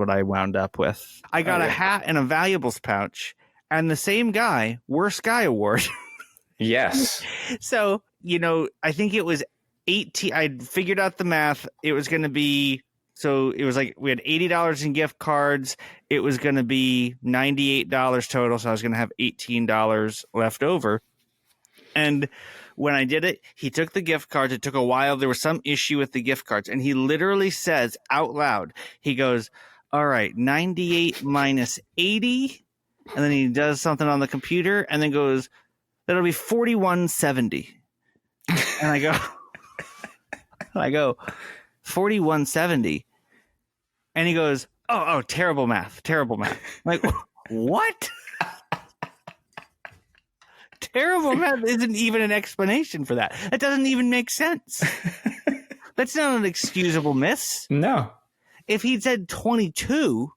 I wound up with. I got a hat and a valuables pouch, and the same guy, worst guy award. Yes. So, I think it was 18. I figured out the math. It was going to be, so it was like we had $80 in gift cards. It was going to be $98 total. So I was going to have $18 left over. And when I did it, he took the gift cards. It took a while. There was some issue with the gift cards. And he literally says out loud, he goes, all right, 98 minus 80. And then he does something on the computer and then goes, that'll be 4170. And I go, 4170. And he goes, oh, terrible math. I'm like, what? Terrible math isn't even an explanation for that. That doesn't even make sense. That's not an excusable miss. No. If he'd said 22,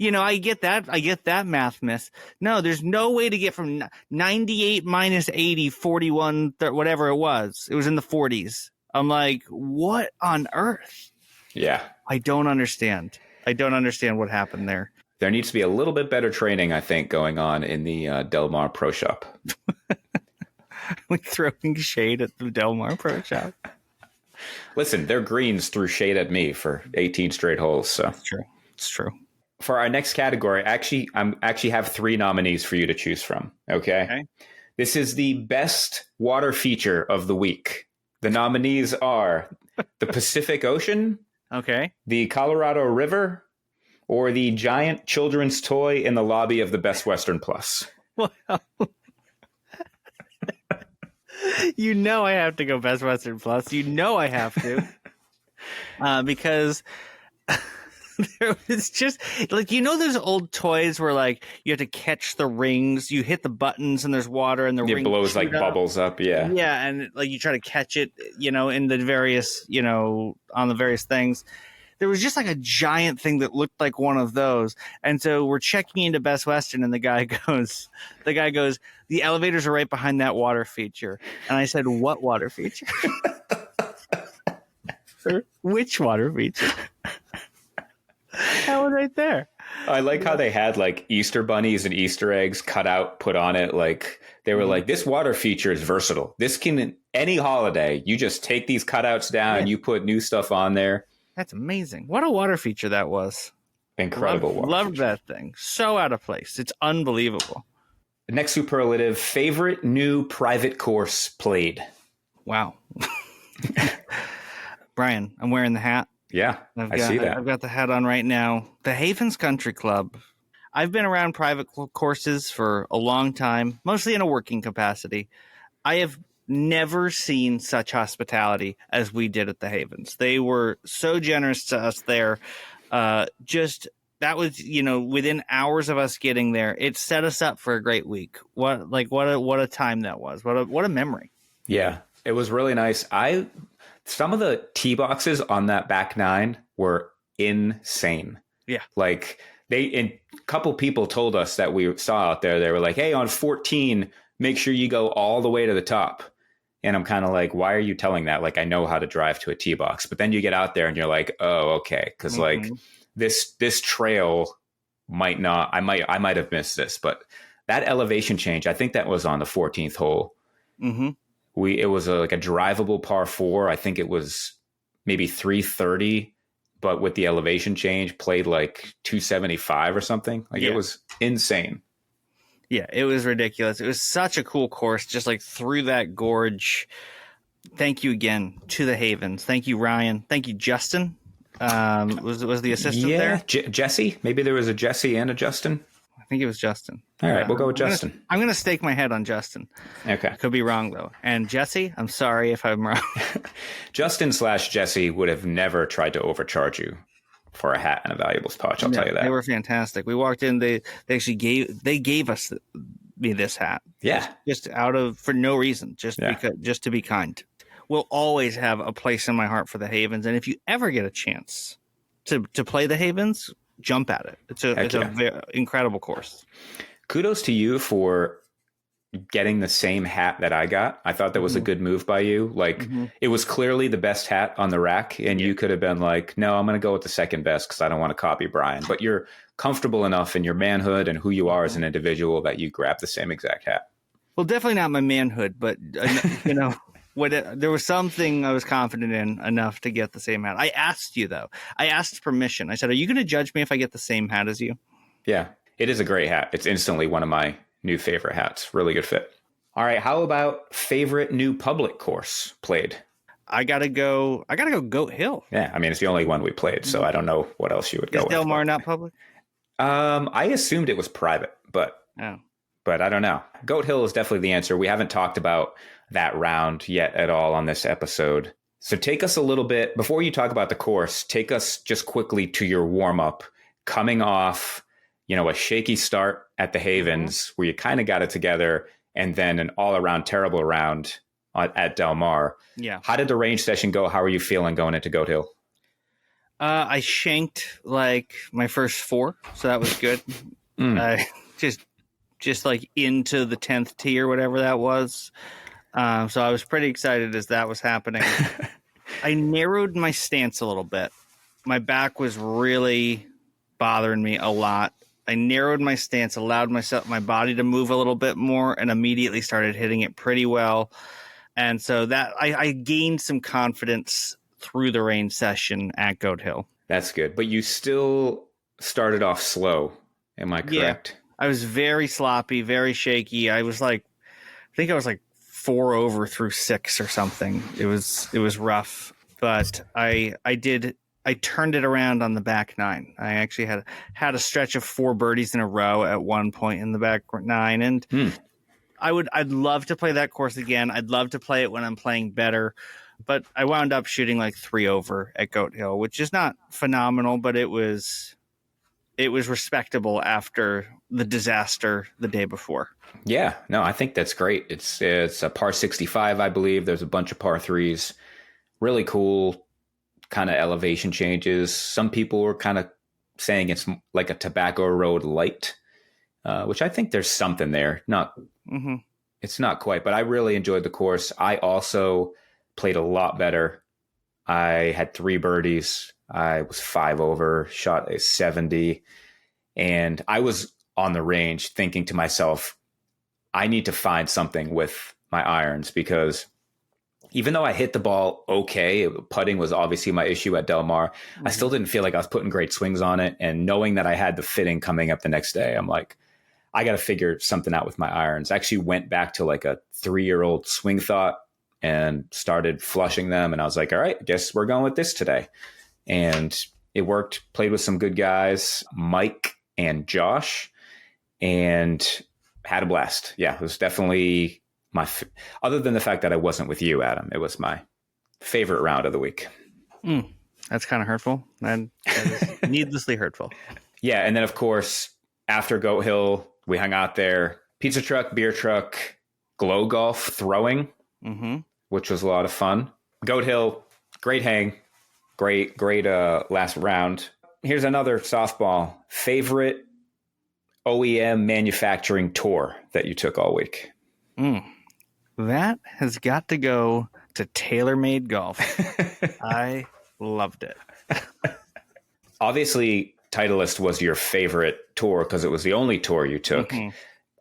I get that math miss. No, there's no way to get from 98 minus 80, 41, whatever it was. It was in the 40s. I'm like, what on earth? Yeah. I don't understand. What happened there. There needs to be a little bit better training, I think, going on in the Del Mar Pro Shop. Like throwing shade at the Del Mar Pro Shop. Listen, their greens threw shade at me for 18 straight holes. So It's true. For our next category, I actually have 3 nominees for you to choose from. Okay. This is the best water feature of the week. The nominees are the Pacific Ocean, the Colorado River, or the giant children's toy in the lobby of the Best Western Plus. Well, I have to go Best Western Plus. I have to. Because there was just like, those old toys where like you have to catch the rings, you hit the buttons and there's water and the ring blows like bubbles up. Yeah. Yeah. And like you try to catch it, in the various, on the various things. There was just like a giant thing that looked like one of those. And so we're checking into Best Western and the guy goes, the elevators are right behind that water feature. And I said, what water feature? Which water feature? That was right there. I like how they had like Easter bunnies and Easter eggs cut out, put on it. Like they were like, this water feature is versatile. This can, any holiday, you just take these cutouts down and you put new stuff on there. That's amazing. What a water feature that was. Incredible. Loved that thing. So out of place. It's unbelievable. The next superlative, favorite new private course played. Wow. Brian, I'm wearing the hat. Yeah, I see that. I've got the hat on right now. The Havens Country Club. I've been around private courses for a long time, mostly in a working capacity. I have never seen such hospitality as we did at the Havens. They were so generous to us there. That was, within hours of us getting there, it set us up for a great week. What a time that was. What a memory. Yeah, it was really nice. Some of the tee boxes on that back 9 were insane. Yeah. Like a couple people told us that we saw out there, they were like, hey, on 14, make sure you go all the way to the top. And I'm kind of like, why are you telling that? Like, I know how to drive to a tee box, but then you get out there and you're like, oh, okay. Cause like this trail might not, I might have missed this, but that elevation change, I think that was on the 14th hole. Mm-hmm. It was like a drivable par 4. I think it was maybe 330, but with the elevation change played like 275 or something. Like It was insane. Yeah, it was ridiculous. It was such a cool course, just like through that gorge. Thank you again to the Havens. Thank you, Ryan. Thank you, Justin. Was the assistant there? Jesse? Maybe there was a Jesse and a Justin. I think it was Justin. All right, we'll go with Justin. I'm going to stake my head on Justin. Okay. I could be wrong, though. And Jesse, I'm sorry if I'm wrong. Justin/Jesse would have never tried to overcharge you for a hat and a valuables pouch. I'll tell you that. They were fantastic. We walked in. They actually gave us me this hat. Yeah. Just for no reason, just to be kind. Will always have a place in my heart for the Havens. And if you ever get a chance to play the Havens, jump at it. It's a very incredible course. Kudos to you for getting the same hat that I got. I thought that was a good move by you. Like it was clearly the best hat on the rack, and you could have been like, no, I'm going to go with the second best because I don't want to copy Bryan. But you're comfortable enough in your manhood and who you are as an individual that you grab the same exact hat. Well, definitely not my manhood, but you know, there was something I was confident in enough to get the same hat. I asked you though. I asked permission. I said, "Are you going to judge me if I get the same hat as you?" Yeah, it is a great hat. It's instantly one of my new favorite hats. Really good fit. All right. How about favorite new public course played? I gotta go Goat Hill. Yeah. I mean, it's the only one we played, so I don't know what else you would go with. Is Del Mar not public? I assumed it was private, but I don't know. Goat Hill is definitely the answer. We haven't talked about that round yet at all on this episode. So take us a little bit, before you talk about the course, take us just quickly to your warm up, coming off, a shaky start at the Havens where you kind of got it together, and then an all-around terrible round at Del Mar. Yeah. How did the range session go? How are you feeling going into Goat Hill? I shanked like my first 4, so that was good. Just like into the 10th tee or whatever that was. So I was pretty excited as that was happening. I narrowed my stance a little bit. My back was really bothering me a lot. I narrowed my stance, allowed my body to move a little bit more, and immediately started hitting it pretty well. And so that I gained some confidence through the range session at Goat Hill. That's good. But you still started off slow. Am I correct? Yeah, I was very sloppy, very shaky. I was like 4 over through 6 or something. It was rough, but I turned it around on the back 9. I actually had a stretch of 4 birdies in a row at one point in the back 9, and I'd love to play that course again. I'd love to play it when I'm playing better, but I wound up shooting like 3 over at Goat Hill, which is not phenomenal, but it was respectable after the disaster the day before. Yeah, no, I think that's great. It's a par 65, I believe. There's a bunch of par 3s. Really cool kind of elevation changes. Some people were kind of saying it's like a Tobacco Road light, which I think there's something there. It's not quite, but I really enjoyed the course. I also played a lot better. I had 3 birdies. I was 5 over, shot a 70, and I was on the range thinking to myself, I need to find something with my irons, because even though I hit the ball okay, putting was obviously my issue at Del Mar. I still didn't feel like I was putting great swings on it. And knowing that I had the fitting coming up the next day, I'm like, I got to figure something out with my irons. I actually went back to like a 3-year-old swing thought and started flushing them. And I was like, all right, I guess we're going with this today. And it worked. Played with some good guys, Mike and Josh, and had a blast. Yeah, it was definitely other than the fact that I wasn't with you, Adam, it was my favorite round of the week. That's kind of hurtful. That is needlessly hurtful. Yeah. And then of course, after Goat Hill, we hung out there, pizza truck, beer truck, glow golf throwing, which was a lot of fun. Goat Hill, great hang, great last round. Here's another softball. Favorite OEM manufacturing tour that you took all week? That has got to go to TaylorMade Golf. I loved it. Obviously, Titleist was your favorite tour because it was the only tour you took.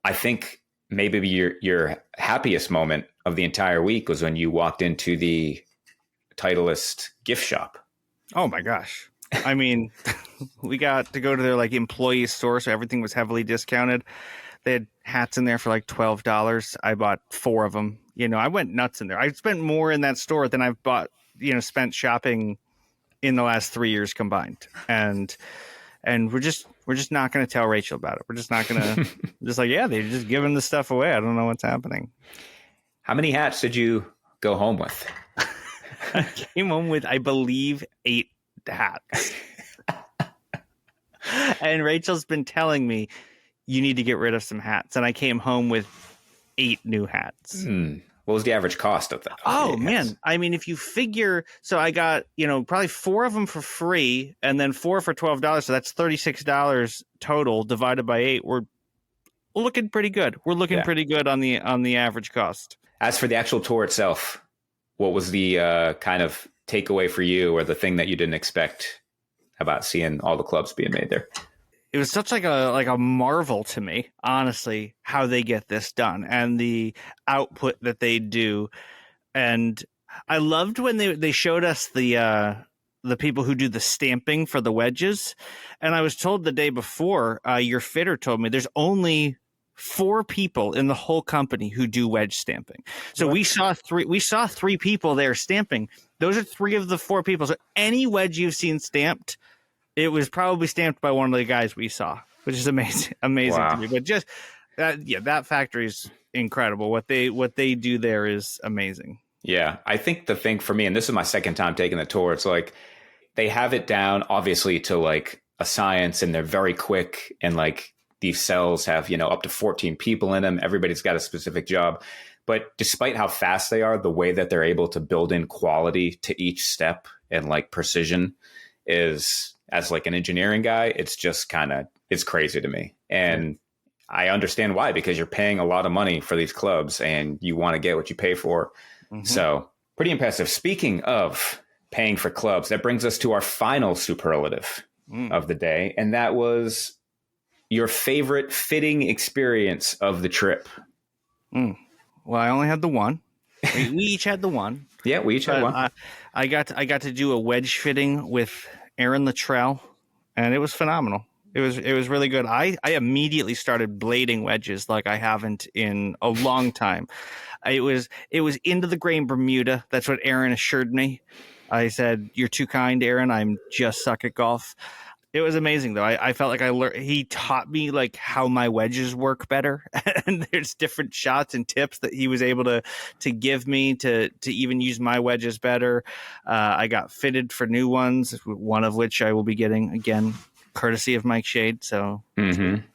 I think maybe your happiest moment of the entire week was when you walked into the Titleist gift shop. Oh my gosh. I mean, we got to go to their like employee store, so everything was heavily discounted. They had hats in there for like $12. I bought 4 of them. I went nuts in there. I spent more in that store than I've spent shopping in the last 3 years combined. And we're just not going to tell Rachel about it. We're just not going to just like, yeah, they're just giving the stuff away. I don't know what's happening. How many hats did you go home with? I came home with, I believe, 8 hats. And Rachel's been telling me, you need to get rid of some hats. And I came home with 8 new hats. What was the average cost of that? Oh, man. I mean, if you figure, so I got, probably 4 of them for free and then 4 for $12. So that's $36 total divided by 8. We're looking pretty good. We're looking pretty good on the average cost. As for the actual tour itself, what was the kind of takeaway for you, or the thing that you didn't expect about seeing all the clubs being made there? It was such like a marvel to me, honestly, how they get this done and the output that they do. And I loved when they showed us the people who do the stamping for the wedges. And I was told the day before, your fitter told me there's only 4 people in the whole company who do wedge stamping. So we saw 3 people there stamping. Those are 3 of the 4 people. So any wedge you've seen stamped, it was probably stamped by one of the guys we saw, which is amazing wow. to me. But just that factory is incredible. What they do there is amazing. Yeah, I think the thing for me, and this is my second time taking the tour, it's like they have it down obviously to like a science, and they're very quick, and like these cells have, up to 14 people in them. Everybody's got a specific job. But despite how fast they are, the way that they're able to build in quality to each step and like precision is, as like an engineering guy, it's just it's crazy to me. And I understand why, because you're paying a lot of money for these clubs and you want to get what you pay for. Mm-hmm. So pretty impressive. Speaking of paying for clubs, that brings us to our final superlative of the day. And that was your favorite fitting experience of the trip. Well, I only had the one. We each had the one. Yeah, we each had one. I got to do a wedge fitting with Aaron Luttrell, and it was phenomenal. It was really good. I immediately started blading wedges like I haven't in a long time. It was into the grain Bermuda. That's what Aaron assured me. I said, "You're too kind, Aaron. I'm just suck at golf." It was amazing, though. I felt like I learned. He taught me like how my wedges work better, and there's different shots and tips that he was able to give me to even use my wedges better. I got fitted for new ones, one of which I will be getting again, courtesy of Mike Shade. So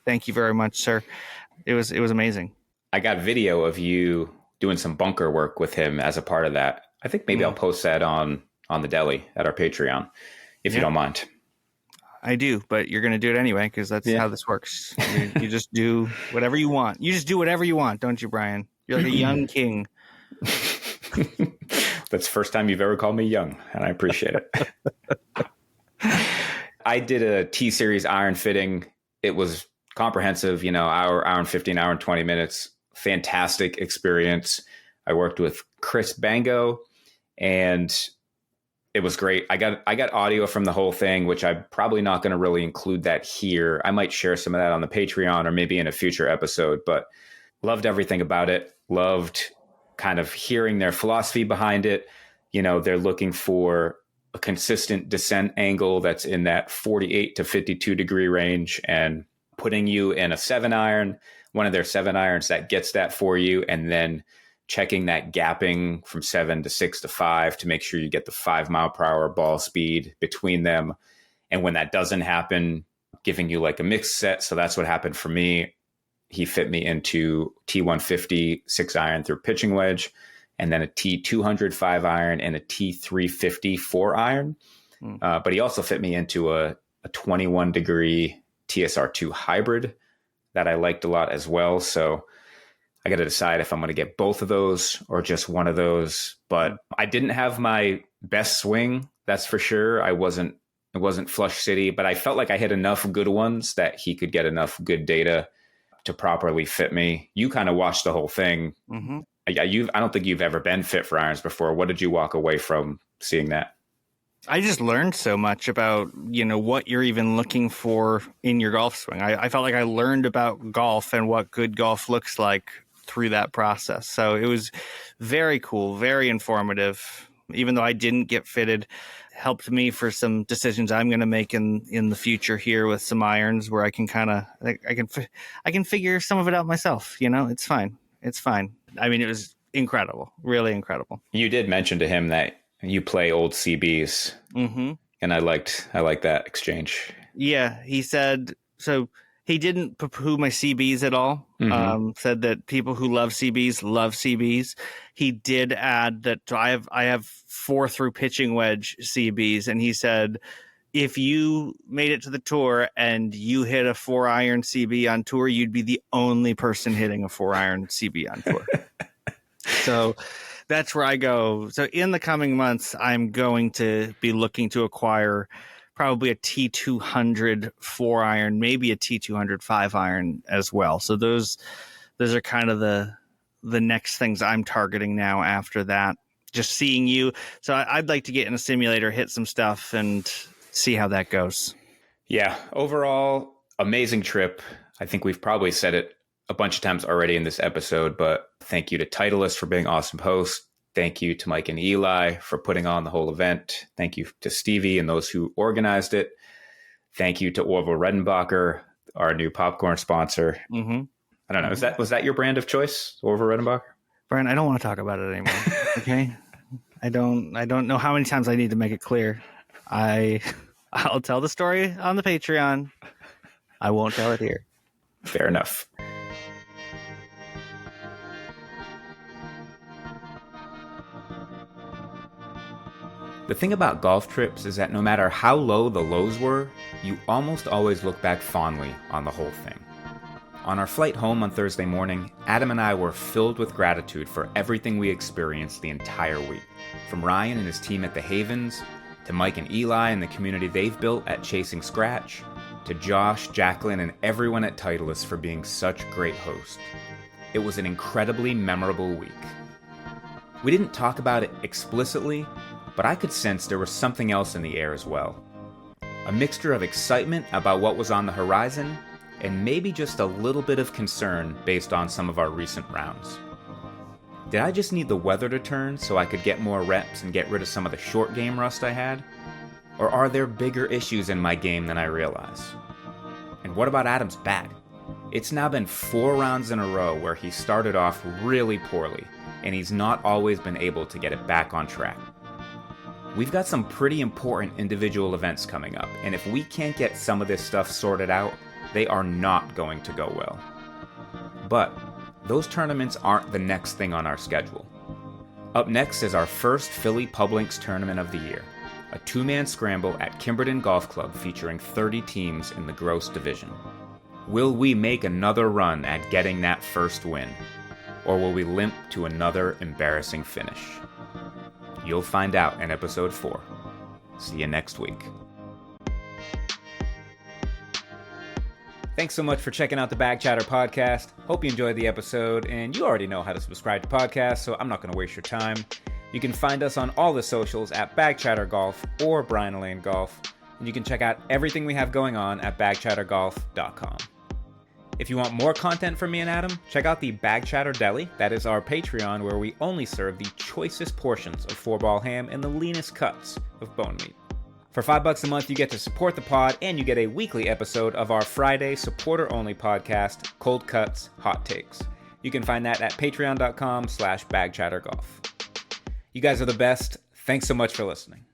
Thank you very much, sir. It was amazing. I got video of you doing some bunker work with him as a part of that. I think maybe I'll post that on the deli at our Patreon, if you don't mind. I do, but you're going to do it anyway because that's how this works. You just do whatever you want. You just do whatever you want, don't you, Bryan? You're like a young king. That's the first time you've ever called me young, and I appreciate it. I did a T-Series iron fitting. It was comprehensive, hour and 15, hour and 20 minutes. Fantastic experience. I worked with Chris Bango, and it was great. I got audio from the whole thing, which I'm probably not going to really include that here. I might share some of that on the Patreon or maybe in a future episode, but loved everything about it. Loved kind of hearing their philosophy behind it. They're looking for a consistent descent angle that's in that 48 to 52 degree range, and putting you in a 7-iron, one of their 7-irons that gets that for you, and then checking that gapping from 7 to 6 to 5 to make sure you get the 5 mile per hour ball speed between them. And when that doesn't happen, giving you like a mixed set. So that's what happened for me. He fit me into T150 6-iron through pitching wedge, and then a T200 5-iron and a T350 4-iron. But he also fit me into a 21 degree TSR2 hybrid that I liked a lot as well. So I got to decide if I'm going to get both of those or just one of those. But I didn't have my best swing, that's for sure. It wasn't Flush City, but I felt like I hit enough good ones that he could get enough good data to properly fit me. You kind of watched the whole thing. Mm-hmm. I don't think you've ever been fit for irons before. What did you walk away from seeing that? I just learned so much about, what you're even looking for in your golf swing. I felt like I learned about golf and what good golf looks like through that process. So it was very cool, very informative. Even though I didn't get fitted, helped me for some decisions I'm going to make in the future here with some irons where I can I can figure some of it out myself. It's fine. I mean, it was incredible, really incredible. You did mention to him that you play old CBs, and I liked that exchange. Yeah, he said so. He didn't poo-poo my CBs at all. Said that people who love CBs love CBs. He did add that I have 4 through pitching wedge CBs, and he said if you made it to the tour and you hit a 4-iron CB on tour, you'd be the only person hitting a 4-iron CB on tour. So that's where I go. So in the coming months, I'm going to be looking to acquire probably a T200 4-iron, maybe a T200 5-iron as well. So those are kind of the next things I'm targeting now after that. Just seeing you. So I'd like to get in a simulator, hit some stuff, and see how that goes. Yeah, overall, amazing trip. I think we've probably said it a bunch of times already in this episode, but thank you to Titleist for being awesome hosts. Thank you to Mike and Eli for putting on the whole event. Thank you to Stevie and those who organized it. Thank you to Orville Redenbacher, our new popcorn sponsor. I don't know. Was that your brand of choice, Orville Redenbacher? Brian, I don't want to talk about it anymore. Okay. I don't know how many times I need to make it clear. I'll tell the story on the Patreon. I won't tell it here. Fair enough. The thing about golf trips is that no matter how low the lows were, you almost always look back fondly on the whole thing. On our flight home on Thursday morning, Adam and I were filled with gratitude for everything we experienced the entire week. From Ryan and his team at the Havens, to Mike and Eli and the community they've built at Chasing Scratch, to Josh, Jacqueline, and everyone at Titleist for being such great hosts. It was an incredibly memorable week. We didn't talk about it explicitly, but I could sense there was something else in the air as well. A mixture of excitement about what was on the horizon, and maybe just a little bit of concern based on some of our recent rounds. Did I just need the weather to turn so I could get more reps and get rid of some of the short game rust I had? Or are there bigger issues in my game than I realize? And what about Adam's bat? It's now been 4 rounds in a row where he started off really poorly, and he's not always been able to get it back on track. We've got some pretty important individual events coming up, and if we can't get some of this stuff sorted out, they are not going to go well. But those tournaments aren't the next thing on our schedule. Up next is our first Philly Publinks tournament of the year, a 2-man scramble at Kimberton Golf Club featuring 30 teams in the gross division. Will we make another run at getting that first win, or will we limp to another embarrassing finish? You'll find out in episode 4. See you next week. Thanks so much for checking out the Bag Chatter podcast. Hope you enjoyed the episode, and you already know how to subscribe to podcasts, so I'm not going to waste your time. You can find us on all the socials at Bag Chatter Golf or Bryan Lane Golf, and you can check out everything we have going on at bagchattergolf.com. If you want more content from me and Adam, check out the Bag Chatter Deli. That is our Patreon, where we only serve the choicest portions of 4-ball ham and the leanest cuts of bone meat. For $5 a month, you get to support the pod, and you get a weekly episode of our Friday supporter-only podcast, Cold Cuts, Hot Takes. You can find that at patreon.com/bagchattergolf. You guys are the best. Thanks so much for listening.